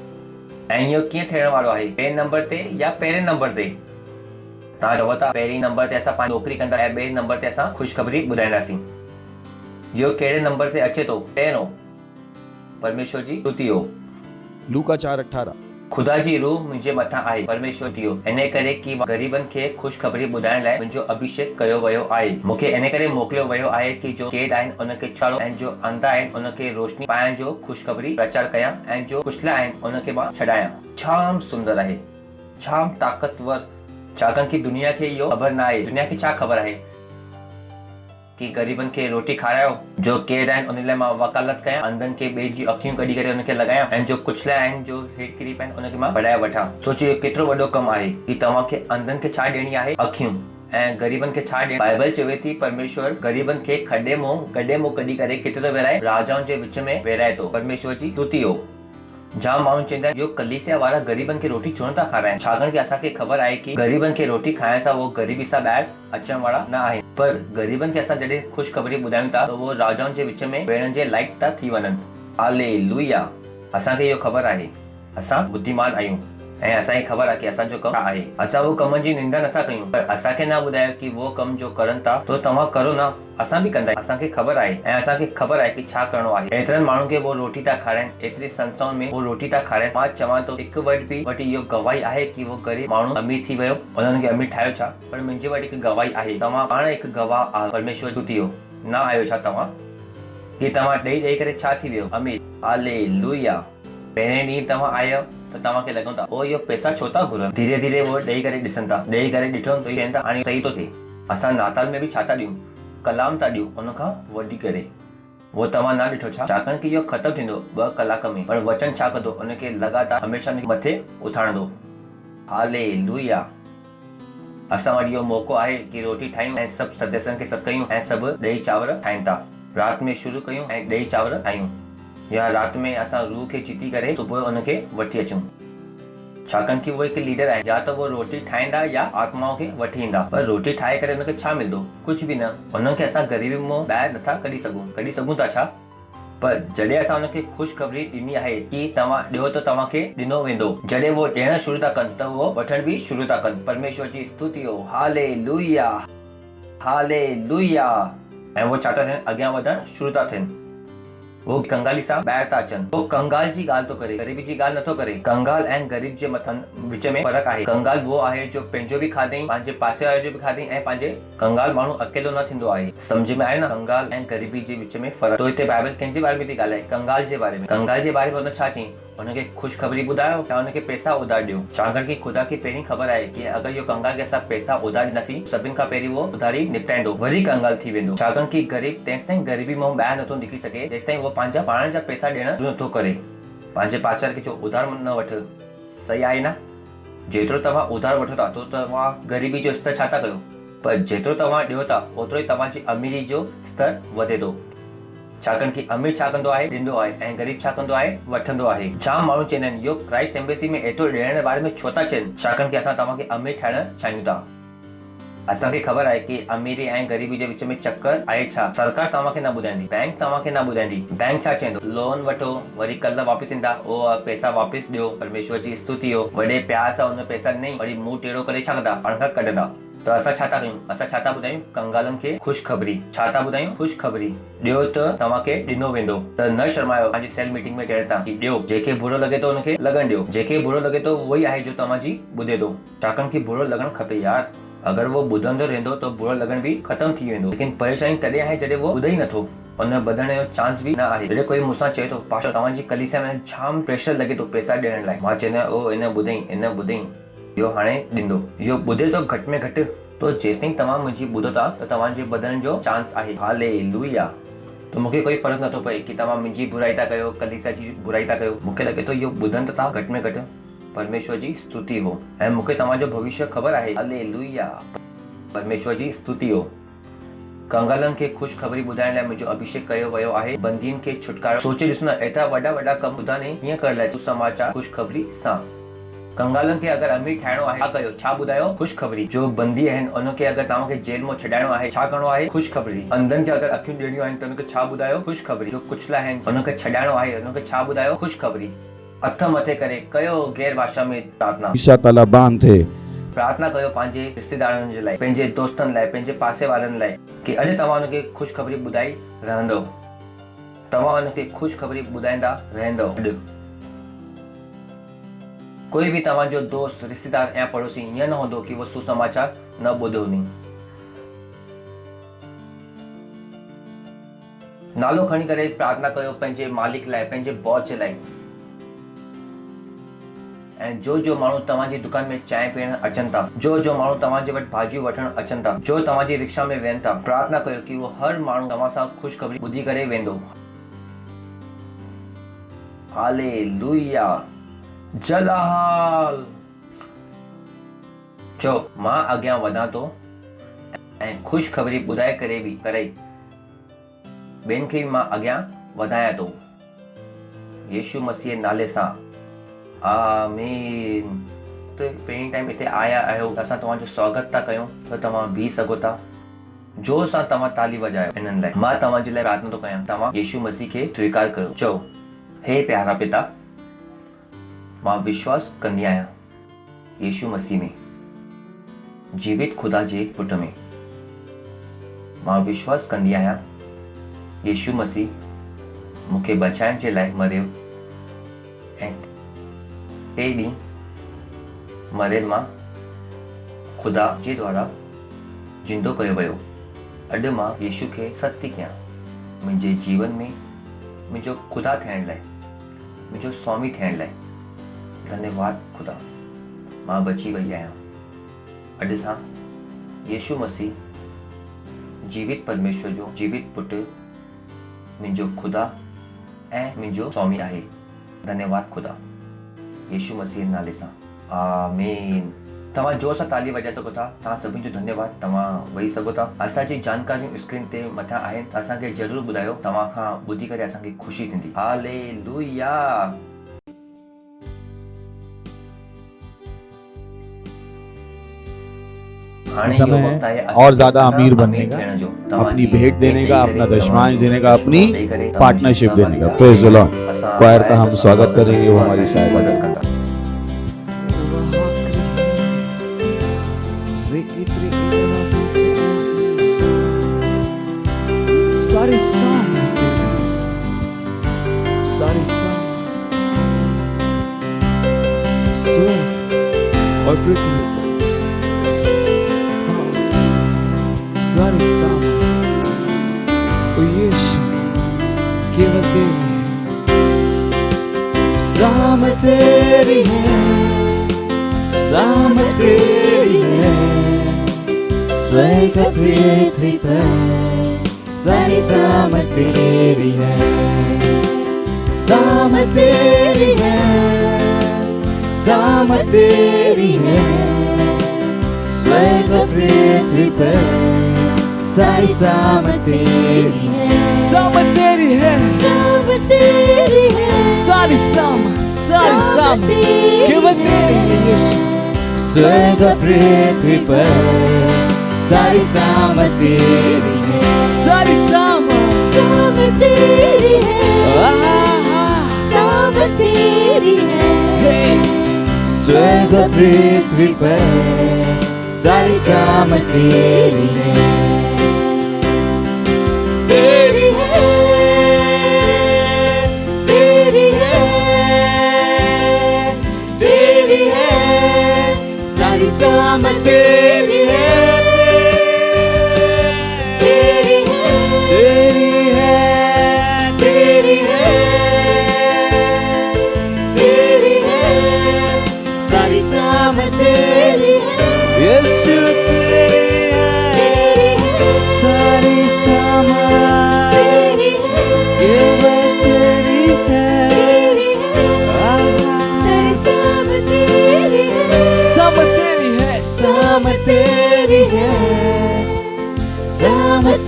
ऐं इहो कीअं थियण वारो आहे? ॿिए नंबर ते या पहिरें नंबर ते? तव्हां चओ था पहिरीं नंबर ते असां पंहिंजी नौकिरी कंदा ऐं ॿिए नंबर ते असां ख़ुशख़बरी ॿुधाईंदासीं। इहो कहिड़े नंबर ते अचे थो? पहिरों परमेश्वर जी स्तुति हो। लूका 4:18 ख़ुदा जी रूह मुंहिंजे मथां आहे, परमेश्वर जी हो, इन करे कि ग़रीबनि खे ख़ुशख़बरी ॿुधाइण लाइ मुंहिंजो अभिषेक कयो वियो आहे। मूंखे इन करे मोकिलियो वियो आहे कि जो कैद आहिनि उनखे छाड़ो ऐं जो अंधा आहिनि उनखे रोशनी पाइण जो ख़ुशख़बरी प्रचार कयां ऐं जो कुशला आहिनि उनखे मां छॾायां। जाम सुंदर आहे, जाम ताक़तवर, छाकाणि कि दुनिया खे इहो ख़बर न आहे। दुनिया खे छा ख़बर आहे कि ग़रीबनि खे रोटी खारायो, जो कैद आहिनि उन लाइ मां वकालत कयां, अंधनि खे ॿिए जी अखियूं कढी करे उनखे लॻायां ऐं जो कुचला आहिनि, जो हेठि किरी पिया आहिनि उनखे मां बढ़ाए वठां। सोचियो केतिरो वॾो कमु आहे कि तव्हांखे अंधनि खे छा ॾियणी आहे? अखियूं। ऐं ग़रीबनि खे छा ॾियणी? बाइबल चवे थी परमेश्वर ग़रीबनि खे गॾे मुंहुं कढी करे केतिरो विराए, राजाउनि जे विच में विराए थो। परमेश्वर जी स्तुति हो। जाम माण्हू चवंदा आहिनि इहो कलीसिया वारा ग़रीबनि खे रोटी छो नथा खाराइनि? छाकाणि कि असांखे ख़बर आहे कि ग़रीबनि खे रोटी खाइण सां उहो ग़रीबी सां ॿाहिरि अचण वारा न आहिनि। पर ग़रीबनि खे असां जॾहिं ख़ुशख़बरी ॿुधायूं था त उहो राजाउनि जे विच में वेहण जे लाइक़ था थी वञनि। हालेलुया। असांखे इहो ख़बर आहे, असां बुद्धिमान आहियूं ऐं असांखे ख़बर आहे कि असांजो कमु आहे। असां उहो कम जी निंदा नथा कयूं, पर असांखे न ॿुधायो कि उहो कमु जो करनि था तो तव्हां करो न, असां बि कंदा आहियूं। असांखे ख़बर आहे ऐं असांखे ख़बर आहे कि छा करिणो आहे। एतिरनि माण्हुनि खे वो रोटी था खाराइनि, एतिरी संस्थाउनि में वो रोटी था खाराइनि। मां चवां थो हिकु वटि इहो गवाही आहे कि वो ग़रीब माण्हू अमीर थी वियो, उन्हनि खे अमीर ठाहियो छा? पर मुंहिंजे वटि हिकु गवाही आहे, तव्हां पाण हिकु गवाह आहियो। परमेश्वर स्तुति हो। न आहियो छा तव्हां कि तव्हां ॾेई करे छा थी वियो? अमीर। हालेलुया। पहिरें ॾींहुं तव्हां आयो त तव्हांखे लॻंदो ओ इहो पैसा छो था घुरनि? धीरे धीरे वो ॾेई करे ॾिसनि था, ॾेई करे ॾिठो त चवनि था हाणे सही थो थिए। असां नाताल में बि छा था ॾियूं? कलाम था ॾियूं, उनखां वधी करे। वो तव्हां न ॾिठो छा? छाकाणि कि इहो ख़तमु थींदो 2 कलाक में, पर वचन छा कंदो? उनखे लगातार हमेशह मथे उथारंदो। हालेलुया। असां वटि इहो मौक़ो आहे कि रोटी ठाहियूं ऐं सभु सदस्यनि खे सॾु कयूं ऐं सभु ॾही चांवर ठाहिनि था। राति में शुरू कयूं ऐं ॾही चांवर ठाहियूं, या राति में असां रूह खे जीती करे सुबुह उनखे वठी अचूं। छाकाणि कि वो हिकु लीडर आहे, या त वो रोटी ठाहींदा या आत्माओं खे वठी ईंदा। पर रोटी ठाहे करे उनखे छा मिलंदो? कुझु बि न। उन्हनि खे असां ग़रीबी मां ॿाहिरि नथा कढी सघूं था छा? पर जॾहिं असां उनखे ख़ुशख़बरी ॾिनी आहे कि तव्हां ॾियो त तव्हांखे ॾिनो वेंदो, जॾहिं वो ॾियण शुरू था कनि त उहो वठण बि शुरू था कनि। परमेश्वर जी स्तुति हो। Hallelujah, hallelujah. ऐं वो छा था थियनि? अॻियां वधण शुरू था थियनि। वो कंगाली सां ॿाहिरि था अचनि। वो कंगाल जी ॻाल्हि थो करे, ग़रीबी जी ॻाल्हि नथो करे। कंगाल ऐं ग़रीब जे विच में फ़र्क़ु आहे। कंगाल वो आहे जो पंहिंजो बि खाधई, पंहिंजे पासे वारे जो बि खाधई ऐं पंहिंजे कंगाल माण्हू अकेलो न थींदो आहे। सम्झ में आहे न? कंगाल ऐं ग़रीबी जे विच में फ़र्क़ु। तो हिते बाइबल कंहिंजे बारे में थी ॻाल्हाए? कंगाल जे बारे में। कंगाल जे बारे में हुन छा चयईं? उनखे ख़ुशख़बरी ॿुधायो या उनखे पैसा उधार ॾियो। छाकाणि कि ख़ुदा खे पहिरीं ख़बर आहे कि अगरि इहो कंगाल खे असां पैसा उधार ॾींदासीं, सभिनि खां पहिरीं वो उधारी निपटाईंदो, वरी कंगाल थी वेंदो। छाकाणि कि ग़रीब तेसिताईं ग़रीबी मां ॿाहिरि नथो निकिरी सघे तेसिताईं वो पंहिंजा पाण जा पैसा ॾियण शुरू नथो करे। पंहिंजे पासे वारे खे चओ उधार न वठ। सही आहे न? जेतिरो तव्हां उधार वठो था तो तव्हां ग़रीबी जो स्तर छा था कयो? पर जेतिरो तव्हां ॾियो था ओतिरो ई तव्हांजी अमीरी जो स्तर वधे थो। छाकाणि कि अमीर छा कंदो आहे? ॾींदो आहे, ऐं ग़रीब छा कंदो आहे? वठंदो आहे। जाम माण्हू चवंदा आहिनि इहो क्राइस्ट एम्बेसी में एतिरो ॾियण जे बारे में छो था चवनि? छाकाणि कि असां तव्हांखे अमीर ठाहिण चाहियूं था। असांखे ख़बर आहे कि अमीरी ऐं ग़रीबी जे विच में चक्कर आहे छा? सरकार तव्हांखे न ॿुधाईंदी, बैंक तव्हांखे न ॿुधाईंदी। बैंक छा चवंदो? लोन वठो, वरी कल्ह वापसि ईंदा, उहो पैसा वापसि ॾियो। परमेश्वर जी स्तुति हो। वॾे प्यार सां हुन पैसा ॾिनई, वरी मुंहुं टेढ़ो करे छा कंदा? पाण खां कढंदा। त असां छा था कयूं? असां छा था ॿुधायूं? कंगालनि खे ख़ुशख़बरी। छा था ॿुधायूं? ख़ुशख़बरी। ॾियो त तव्हांखे ॾिनो वेंदो। त न शर्मायो पंहिंजी सेल मीटिंग में चवण सां कि ॾियो। जेके बुरो लॻे थो हुनखे लॻण ॾियो। जेके बुरो लॻे थो उहो ई आहे जो तव्हांजी ॿुधे थो। छाकाणि कि बुरो लॻणु खपे यार। अगरि वो ॿुधंदो रहंदो त बुरो लॻण बि ख़तमु थी वेंदो। लेकिन परेशानी तॾहिं आहे जॾहिं वो ॿुधे ई नथो। उन वधण जो चांस बि न आहे। जॾहिं कोई मूंसां चए थो पास्टर तव्हांजी कलीसिया में जाम प्रेशर लॻे थो पैसा ॾियण लाइ, मां चवंदो आहियां ओ इन ॿुधई इहो हाणे ॾींदो, इहो ॿुधे थो घटि में घटि, तो जेसिताईं तव्हां मुंहिंजी ॿुधो था त तव्हांजे वधण जो चांस आहे। हालेलुया। तो मूंखे कोई फ़र्क़ु नथो पए कि तव्हां मुंहिंजी बुराई था कयो, कलीसिया जी बुराई था कयो, मूंखे लॻे थो इहो ॿुधनि त था घटि में घटि परमेश्वर जी स्तुति हो ऐं मूंखे तव्हांजो भविष्य ख़बर आहे। हालेलुया। परमेश्वर जी स्तुति हो। कंगालनि खे ख़ुशख़बरी ॿुधाइण लाइ मुंहिंजो अभिषेक कयो वियो आहे। बंदियुनि खे छुटकारो। सोचे ॾिसो न एतिरा वॾा वॾा कम ख़ुदा ने कीअं करण लाइ सुसमाचार ख़ुशख़बरी सां। कंगालनि खे अगरि अमीर ठाहिणो आहे छा कयो, छा ॿुधायो, ख़ुशख़बरी। जो बंदी आहिनि उनखे अगरि तव्हांखे जेल मां छॾाइणो आहे छा करिणो आहे, ख़ुशख़बरी। अंधनि खे अगरि अखियूं ॾियणियूं आहिनि त उनखे छा ॿुधायो, ख़ुशख़बरी। जो कुचला आहिनि उनखे छॾाइणो आहे उनखे छा ॿुधायो, ख़ुशख़बरी। हथ मथे करे कयो गैर भाषा में प्रार्थना। ईशा तालाबान थे प्रार्थना कयो पंहिंजे रिश्तेदारनि जे लाइ, पंहिंजे दोस्तनि लाइ, पंहिंजे पासे वारनि लाइ कि अॼु तव्हां हुनखे ख़ुशख़बरी ॿुधाई रहंदव, तव्हां हुनखे ख़ुशख़बरी ॿुधाईंदा रहंदव। अॼु कोई भी तव्हांजो दोस्त, रिश्तेदार या पड़ोसी ईअं न हूंदो कि वो सुसमाचार न ॿुधो हूंदी। नालो खणी करे प्रार्थना कयो पंहिंजे मालिक लाइ, पंहिंजे बॉस जे लाइ। ऐं जो माण्हू तव्हांजी दुकान में चांहि पीअण अचनि था, जो माण्हू तव्हांजे वटि भाॼियूं वठण अचनि था, जो तव्हांजी रिक्शा में वेहनि था, प्रार्थना कयो कि वो हर माण्हू तव्हां सां ख़ुशख़बरी ॿुधी करे वेंदो। हालेलुया। जलाल। चो मां अॻियां वधां थो ऐं ख़ुशख़बरी ॿुधाए करे बि ॿियनि खे बि मां अॻियां वधायां थो यीशु मसीह नाले सां। आमीन। त पहिरीं टाइम हिते आया आहियो, असां तव्हांजो स्वागत था कयूं त तव्हां बीह सघो था। जोर सां तव्हां ताली वॼायो इन्हनि लाइ। मां तव्हांजे लाइ प्रार्थना थो कयां, तव्हां यीशु मसीह खे स्वीकार कयो। चओ, हे प्यारा पिता, मां विश्वास कंदी आहियां यीशु मसीह में, जीवित खुदा जे पुट में। मां विश्वास कंदी आहियां यीशु मसीह मूंखे बचाइण जे लाइ मरियो ऐं 3 ॾींहं मरियल मां खुदा जे द्वारा जिंदो कयो वियो। अॼु मां यीशु खे सत्य कयां मुंहिंजे जीवन में मुंहिंजो खुदा थियण लाइ, मुंहिंजो स्वामी थियण लाइ। धन्यवाद खुदा, मां बची वई आहियां। अॼु सां यीशु मसीह जीवित परमेश्वर जो जीवित पुटु, मुंहिंजो खुदा ऐं मुंहिंजो स्वामी आहे। धन्यवाद खुदा, यीशु मसीह नाले सां। आमीन। तव्हां जोर सां ताली वॼाए सघो था। तव्हां सभिनी जो धन्यवाद। तव्हां वेही सघो था। असांजी जानकारियूं स्क्रीन ते मथां आहिनि, असांखे ज़रूरु ॿुधायो। तव्हां खां ॿुधी करे असांखे ख़ुशी थींदी। हालेलुया। समय और ज्यादा अमीर बनने का, अपनी भेंट देने का, अपना दशमांश देने का, अपनी पार्टनरशिप देने का। Praise the Lord. क्वायर का हम स्वागत करेंगे, वो हमारी सहायता करेगा। सारे सॉन्ग और पृथ्वी सारे सामने ओ यीशु केवल तेरी है, साम तेरी है, साम तेरी है, स्वर्ग पृथ्वी पर सारी साम तेरी है, साम तेरी है, साम तेरी है, स्वर्ग पृथ्वी पर सारी साम तेरी है, साम तेरी है, साम तेरी है, सारी साम केवल तेरी है यीशु। स्वर्ग पृथ्वी पर सारी साम तेरी है, सारी साम तेरी है, साम तेरी है, स्वर्ग पृथ्वी पर सारी साम तेरी है, तेरी है, तेरी है, तेरी है, सारी साम तेरी है, तेरी है, तेरी है,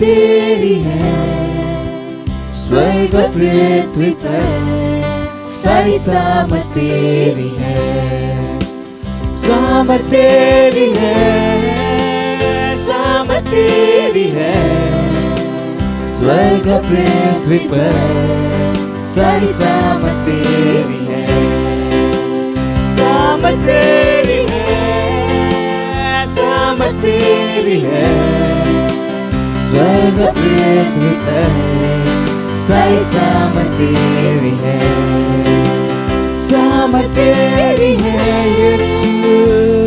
तेरी है, स्वर्ग और पृथ्वी पर सारी सामत तेरी है, सामत तेरी है, सामत तेरी है, स्वर्ग और पृथ्वी पर सारी सामत तेरी है, सामत तेरी है, सामत तेरी है, स्वर्ग और पृथ्वी पर सारी सामत तेरी है, सामत तेरी है यीशु,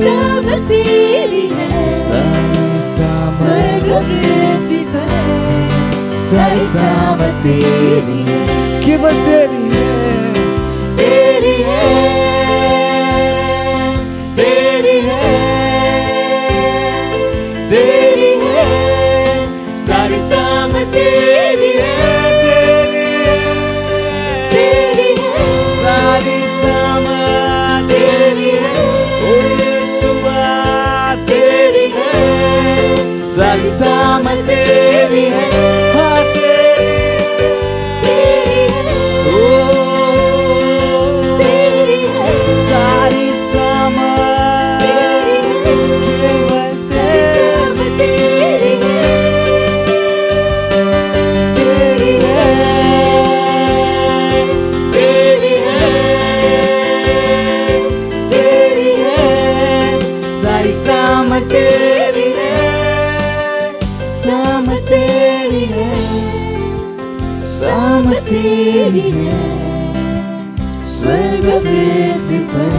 सामत तेरी है, सारी सामत पृथ्वी पर सारी सामत तेरी है, केवल तेरी है, तेरी है, तेरी है, तेरी है, सारी सामत तेरी है, तेरी है, सारी सामत तेरी है, ओ यीशुआ तेरी है, सारी सामत तेरी है, हाँ तेरी है, ओ तेरी है, सारी सामत तेरी है, केवल तेरी है, तेरी है, तेरी है, सारी सामत तेरी है, सामत तेरी है, सामत तेरी है, स्वर्ग और पृथ्वी पर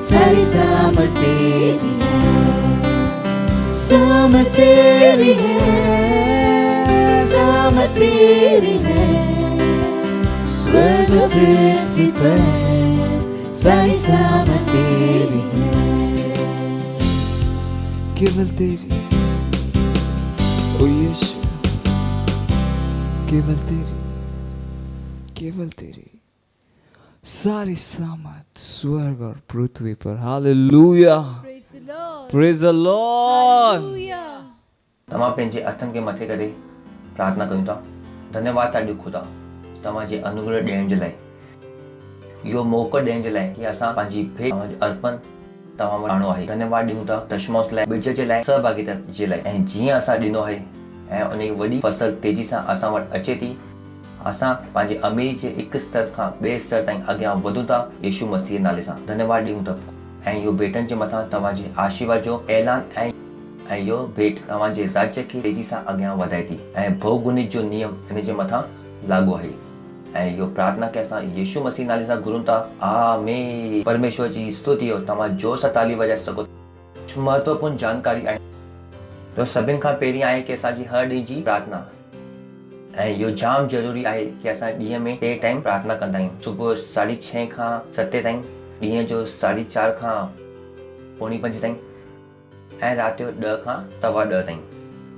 सारी सामत तेरी है, सामत तेरी है, सामत तेरी है, स्वर्ग और पृथ्वी पर सारी सामत तेरी है, केवल तेरी, ओ यीशु, केवल तेरी, केवल तेरी, सारी सामत स्वर्ग और पृथ्वी पर, हालेलुया, प्रेज द लॉर्ड। तव्हां पंहिंजे हथनि खे मथे करे प्रार्थना कयूं था। धन्यवाद था ॾियूं ख़ुदा तव्हांजे अनुग्रह ॾियण जे लाइ, इहो मौक़ो ॾियण जे लाइ कि असां पंहिंजी भेट तव्हांजो अर्पण तव्हां वटि आणो आहे। धन्यवाद ॾियूं था दशमांश लाइ, ॿिज जे लाइ, सहभागिता जे लाइ, ऐं जीअं असां ॾिनो आहे ऐं उन वॾी फसल तेज़ी सां असां वटि अचे थी, असां पंहिंजे अमीरी जे हिकु स्तर खां ॿिए स्तर ताईं अॻियां वधूं था यीशु मसीह नाले सां। धन्यवाद ॾियूं था ऐं इहो भेटनि जे मथां तव्हांजे आशीर्वाद जो ऐलान ऐं इहो भेट तव्हांजे राज्य खे तेज़ी सां अॻियां वधाए थी ऐं बहुगुणित जो नियम इन जे मथां लागू आहे। ऐं इहो प्रार्थना खे असां यीशु मसीह नाले सां घुरूं था, आमीन। परमेश्वर जी स्तुति हो, तव्हां जोर सां ताली वॼाए सघो। महत्वपूर्ण जानकारी आहे, तो सभिनि खां पहिरीं आहे कि असांजी हर ॾींहं जी प्रार्थना, ऐं इहो जाम ज़रूरी आहे कि असां ॾींहं में 3 टाइम प्रार्थना कंदा आहियूं, सुबुह 6:30 खां 7 ताईं, ॾींहं जो 4:30 खां 4:45 ताईं ऐं राति जो 10 खां 10:15 ताईं।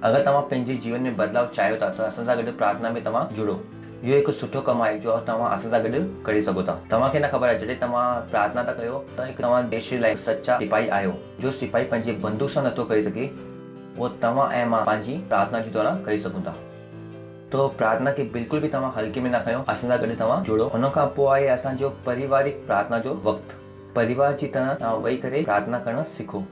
अगरि तव्हां पंहिंजे जीवन में बदलाव चाहियो था त असां सां गॾु प्रार्थना में तव्हां जुड़ो। इहो हिकु सुठो कमु आहे जो तव्हां असां सां गॾु करे सघो था। तव्हांखे न ख़बर आहे जॾहिं तव्हां प्रार्थना था कयो त हिकु तव्हां देश जे लाइ सचा सिपाही आहियो। जो सिपाही पंहिंजे बंदूक सां नथो करे सघे, उहो तव्हां ऐं मां पंहिंजी प्रार्थना जे द्वारा करे सघूं था। तो प्रार्थना खे बिल्कुल भी तव्हां हल्के में न खयो, असां सां गॾु तव्हां जुड़ो। हुन खां पोइ आहे असांजो पारिवारिक प्रार्थना जो वक़्तु। परिवार जी तरह तव्हां वेही करे प्रार्थना करणु सिखो।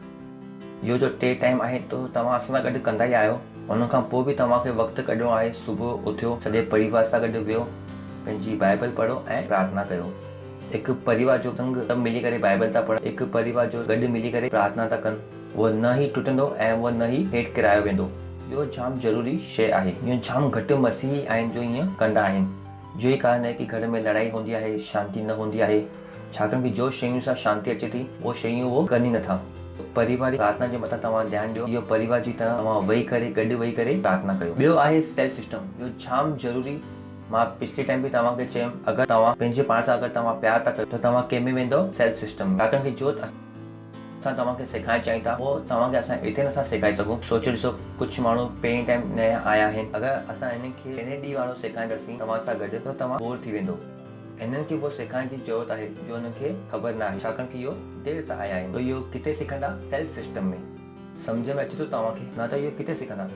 इहो जो 3 टाइम आहे तो तव्हां असां सां गॾु कंदा ई आहियो। हुन खां पोइ बि तव्हांखे वक़्तु कढणो आहे। सुबुह उथियो, सॼे परिवार सां गॾु वियो, पंहिंजी बाइबल पढ़ो ऐं प्रार्थना कयो। हिकु परिवार जो संग सभु मिली करे बाइबल था पढ़ो, हिकु परिवार जो गॾु मिली करे प्रार्थना था कनि, उहो न ई टुटंदो ऐं उहो न ई हेठि किरायो वेंदो। इहो जाम ज़रूरी शइ आहे। इहो जाम घटि मसीही आहिनि जो ईअं कंदा आहिनि। जो ई कारण आहे कि घर में लड़ाई हूंदी आहे, शांती न हूंदी आहे, छाकाणि कि जो शयूं सां शांती अचे थी उहो शयूं उहो कनि नथा। परिवारिक प्रार्थना जे मथां तव्हां ध्यानु ॾियो। इहो परिवार जी तरह तव्हां वेही करे गॾु वेही करे प्रार्थना कयो। ॿियो आहे सेल्फ सिस्टम। इहो जाम ज़रूरी। मां पिछले टाइम बि तव्हांखे चयुमि, अगरि तव्हां पंहिंजे पाण सां अगरि तव्हां प्यार था कयो त तव्हां कंहिंमें वेंदो सेल्फ सिस्टम। छाकाणि कि जो असां तव्हांखे सेखारणु चाहियूं था उहो तव्हांखे असां हिते नथा सेखारे सघूं। सोचो ॾिसो, कुझु माण्हू पहिरीं टाइम नया आया आहिनि। अगरि असां हिननि खे पहिरें ॾींहं वारो सेखारींदासीं तव्हां सां गॾु त तव्हां बोर थी वेंदो। हिननि खे उहो सेखारण जी ज़रूरत आहे जो हुननि खे ख़बर न आहे, छाकाणि कि इहो देरि सां आया आहिनि। त इहो किथे सिखंदा? सेल्फ सिस्टम में। सम्झ में अचे थो तव्हांखे? न त इहो किथे सिखंदा?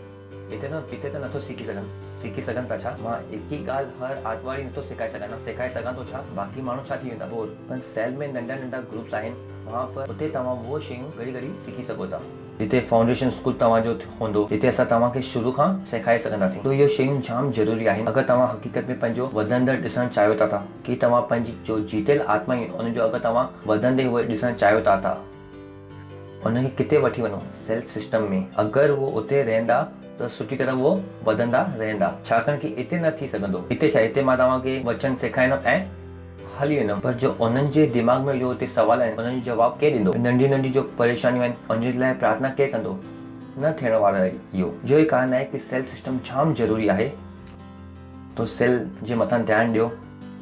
हिते त नथो सिखी सघनि था छा? मां हिक ई ॻाल्हि हर आर्तवार नथो सेखारे सघां थो छा? बाक़ी माण्हू छा थी वेंदा बोर? पर सेल में नंढा ग्रुप्स आहिनि, वहाँ पर उते तव्हां उहो शयूं घड़ी सिखी सघो था। जिते फाउंडेशन स्कूल तव्हांजो हूंदो, जिते असां तव्हांखे शुरू खां सेखारे सघंदासीं। तो इहो शयूं जाम ज़रूरी आहिनि अगरि तव्हां हक़ीक़त में पंहिंजो वधंदड़ ॾिसणु चाहियो था कि तव्हां पंहिंजी जो जीतियल आत्मा आहिनि उनजो अगरि तव्हां वधंदे हुए ॾिसणु चाहियो था उनखे किथे वठी वञो? सेल सिस्टम में। अगरि उहो उते रहंदा त सुठी तरह उहो वधंदा रहंदा, छाकाणि कि हिते न थी सघंदो। हिते मां तव्हांखे वचन सेखारींदुमि ऐं हली वेंदुमि, पर जो उन्हनि जे दिमाग़ में जो हुते सुवाल आहिनि उन्हनि जो जवाबु केरु ॾींदो? नंढी जो परेशानियूं आहिनि उनजे लाइ प्रार्थना केरु कंदो? न थियण वारो आहे इहो। जो ही कारण आहे कि सेल सिस्टम जाम ज़रूरी आहे। तो सेल जे मथां ध्यानु ॾियो।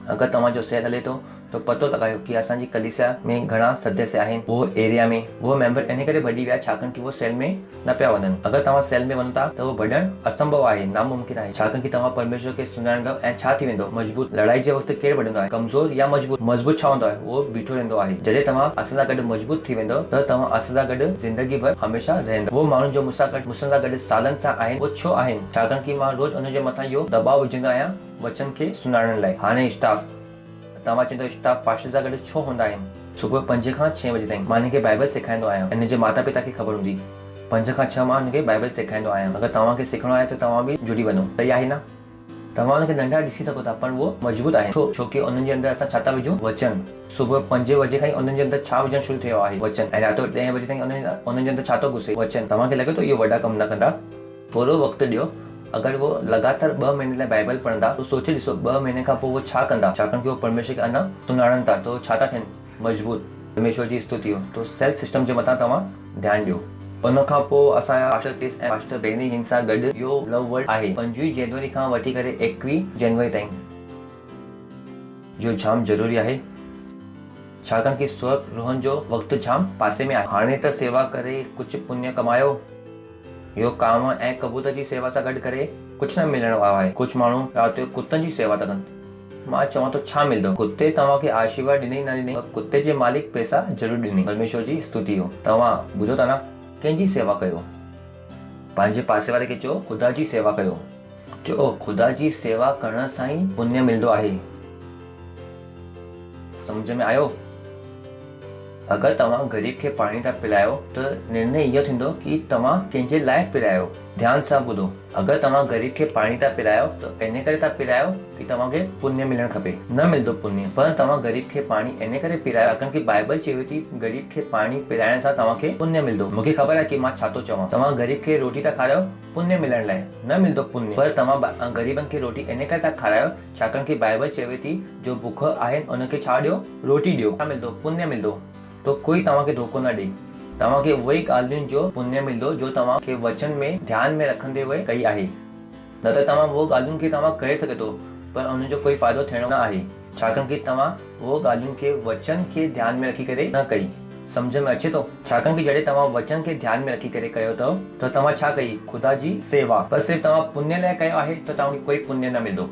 अगरि तव्हांजो सेल हले थो तो पतो लॻायो कि असांजी कलीसिया में घणा सदस्य आहिनि, उहो एरिया में उहो मेंबर इन करे वधी विया छाकाणि कि उहो सेल में न पिया वञनि। अगरि तव्हां सेल में वञो था त उहो वधणु असंभव आहे, नामुमकिन आहे, छाकाणि कि तव्हां परमेश्वर खे सुञाणंदव ऐं छा थी वेंदो? मज़बूत। लड़ाई जे वक़्तु केरु वधंदो आहे? कमज़ोर या मज़बूत? मज़बूत छा हूंदो आहे? उहो बीठो रहंदो आहे। जॾहिं तव्हां असां सां गॾु मज़बूत थी वेंदो त तव्हां असां सां गॾु ज़िंदगी भर हमेशह रहंदा। उहो माण्हू जो मूंसां गॾु सालनि सां आहिनि उहो छो आहिनि? छाकाणि कि मां रोज़ उनजे मथां इहो दबाव विझंदो आहियां वचन खे सुञाणण लाइ। हाणे स्टाफ, तव्हां चवंदो स्टाफ पास्टर सां गॾु छो हूंदा आहिनि? सुबुह 5 खां 6 बजे ताईं मां हिनखे बाइबल सेखारींदो आहियां। हिन जे माता पिता खे ख़बर हूंदी 5 खां 6 मां हिनखे बाइबल सेखारींदो आहियां। अगरि तव्हांखे सिखणो आहे त तव्हां बि जुड़ी वञो, सही आहे न? तव्हां हुनखे नंढा ॾिसी सघो था पर उहो मज़बूत आहे। छो कि उन्हनि जे अंदरि असां छा था विझूं? वचन। सुबुह 5 बजे खां उन्हनि जे अंदरि छा विझणु शुरू थियो आहे? वचन। ऐं राति 10 बजे ताईं उन्हनि जे अंदरि छा थो घुसे? वचन। तव्हांखे लॻे थो इहो वॾा कम न कंदा? थोरो वक़्तु ॾियो। अगरि वो लगातार 2 महीने लाइ बाइबल पढ़ंदा तो सोचे ॾिसो 2 महीने खां पोइ वो छा कंदा, छाकाणि कि वो परमेश्वर खे अञा सुञाणनि था तो छा था थियनि? मज़बूत। परमेश्वर जी स्तुति हो। तो सेल सिस्टम जे मथां तव्हां ध्यानु ॾियो। उन खां पोइ असांजा पास्टर क्रिस ऐं पास्टर बेनी हिन सां गॾु इहो लव वर्ड आहे 25 जनवरी खां वठी करे 21 जनवरी ताईं, जो जाम ज़रूरी आहे छाकाणि कि स्वर्ग रोहन जो वक़्तु जाम पासे में आहे। हाणे त सेवा करे कुझु पुण्य कमायो, इहो काम ऐं कबूतर जी सेवा सां गॾु करे कुझु न मिलण वारो आहे। कुझु माण्हू राति जो कुतनि जी सेवा था कनि। मां चवां थो छा मिलंदो? कुते तव्हांखे आशीर्वाद ॾिनई न ॾिनई, कुते जे मालिक पैसा ज़रूरु ॾिनई। परमेश्वर जी स्तुति हो। तव्हां ॿुधो था न? कंहिंजी सेवा कयो? पंहिंजे पासे वारे खे चओ ख़ुदा जी सेवा कयो। चओ ख़ुदा जी सेवा करण सां ई पुण्य मिलंदो आहे। सम्झ में आयो? अगरि तव्हां ग़रीब खे पाणी था पिलायो त निर्णय इहो थींदो कि तव्हां कंहिंजे लाइ पिलायो। ध्यान सां ॿुधो, अगरि तव्हां ग़रीब खे पाणी था पिलायो त इन करे था पिलायो कि तव्हांखे पुण्य मिलणु खपे। न मिलंदो पुण्य, पर तव्हां ग़रीब खे पाणी इन करे पिलायो छाकाणि कि बाइबल चवे थी ग़रीब खे पाणी पिलाइण सां तव्हांखे पुण्य मिलंदो। मूंखे ख़बर आहे कि मां छा थो चवां। तव्हां ग़रीब खे रोटी था खारायो पुण्य मिलण लाइ, न मिलंदो पुण्य, पर तव्हां ग़रीबनि खे रोटी इन करे था खारायो छाकाणि कि बाइबल चवे थी जो बुख आहिनि उनखे छा ॾियो? रोटी ॾियो। छा मिलंदो? पुण्य मिलंदो। तो कोई तव्हांखे धोखो न ॾे। तव्हांखे उहे ई ॻाल्हियुनि जो पुण्य मिलंदो जो तव्हांखे वचन में ध्यान में रखंदे हुए कई आहे। न त तव्हां उहो ॻाल्हियुनि खे तव्हां करे सघे थो पर उनजो कोई फ़ाइदो थियणो न आहे छाकाणि कि तव्हां उहो ॻाल्हियुनि खे वचन खे ध्यान में रखी करे न कई। सम्झ में अचे थो? छाकाणि कि जॾहिं तव्हां वचन खे ध्यान में रखी करे कयो अथव त तव्हां छा कई? ख़ुदा जी सेवा। पर सिर्फ़ु तव्हां पुण्य लाइ कयो आहे त तव्हांखे कोई पुण्य न मिलंदो।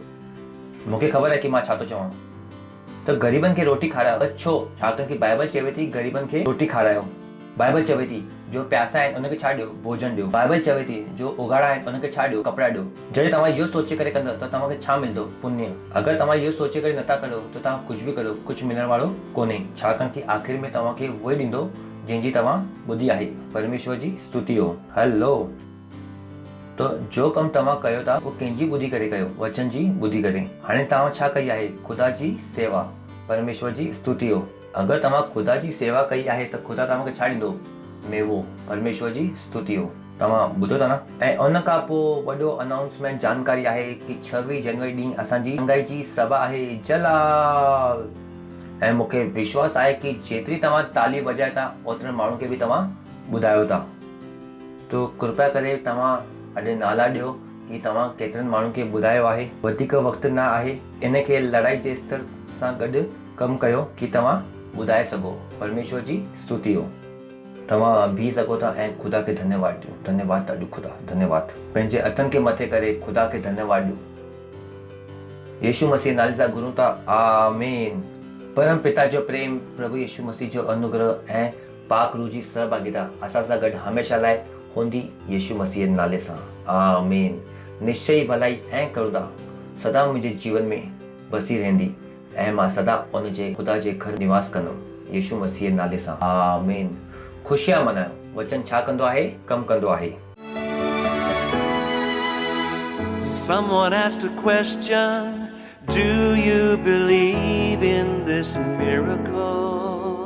मूंखे ख़बर आहे कि मां छा थो चवां। त ग़रीबनि खे रोटी खारायो त छो? छाकाणि कि बाइबल चवे थी ग़रीबनि खे रोटी खारायो। बाइबल चवे थी जो प्यासा आहिनि उनखे छा ॾियो? भोजन ॾियो। बाइबल चवे थी जो उघाड़ा आहिनि उनखे छा ॾियो? कपिड़ा ॾियो। जॾहिं तव्हां इहो सोचे करे कंदव त तव्हांखे छा मिलंदो? पुण्य। अगरि तव्हां इहो सोचे करे नथा करो त तव्हां कुझु बि करो कुझु मिलण वारो कोन्हे छाकाणि कि आख़िर में तव्हांखे उहो ई ॾींदो जंहिंजी तव्हां ॿुधी आहे। परमेश्वर जी स्तुति हो। हलो, तो जो कमु तव्हां कयो था उहो कंहिंजी ॿुधी करे कयो? वचन जी ॿुधी करे। हाणे तव्हां छा कई आहे? ख़ुदा जी सेवा। परमेश्वर जी स्तुति हो। अगरि तव्हां ख़ुदा जी सेवा कई आहे त ख़ुदा तव्हांखे छा ॾींदो? मेवो। परमेश्वर जी स्तुति हो। तव्हां ॿुधो था न? ऐं उन खां पोइ वॾो अनाउंसमेंट जानकारी आहे कि 26 जनवरी ॾींहुं असांजी अंगाई जी सभा आहे। जलाल। ऐं मूंखे विश्वास आहे कि जेतिरी तव्हां ताली वॼायो था ओतिरे माण्हू खे बि तव्हां ॿुधायो था। तो कृपया करे तव्हां अॼु नाला ॾियो कि तव्हां केतिरनि माण्हुनि खे ॿुधायो आहे। वधीक वक़्तु न आहे, इन खे लड़ाई जे स्तर सां गॾु कमु कयो कि तव्हां ॿुधाए सघो। परमेश्वर जी स्तुति हो। तव्हां बीह सघो था ऐं ख़ुदा खे धन्यवाद ॾियो। धन्यवाद ॾाढो ख़ुदा, धन्यवाद। पंहिंजे हथनि खे मथे करे ख़ुदा खे धन्यवाद ॾियो। यीशु मसीह नाले सां घुरूं था, आमीन। परम पिता जो प्रेम, प्रभु यीशु मसीह जो अनुग्रह ऐं पाक रूह जी सहभागिता असां सां गॾु हमेशह लाइ होंदी यीशु मसीह नाले सां आमीन। निश्चय ई भलाई ऐं करुणा सदा मुंहिंजे जीवन में बसी रहंदी ऐं मां सदा उन जे ख़ुदा जे घर निवास कंदुमि यीशु मसीह नाले सां आमीन। ख़ुशियां मनायो। वचन छा कंदो आहे? कमु कंदो आहे। Someone asked a question, do you believe in this miracle?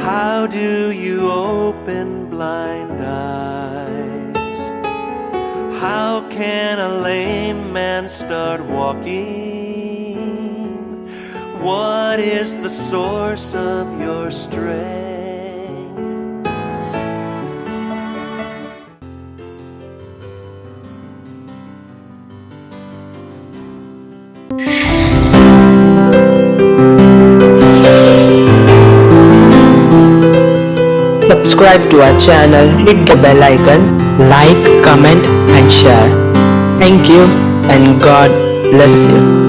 How do you open blind eyes? How can a lame man start walking? What is the source of your strength? Subscribe to our channel, hit the bell icon, like, comment and share. Thank you and God bless you.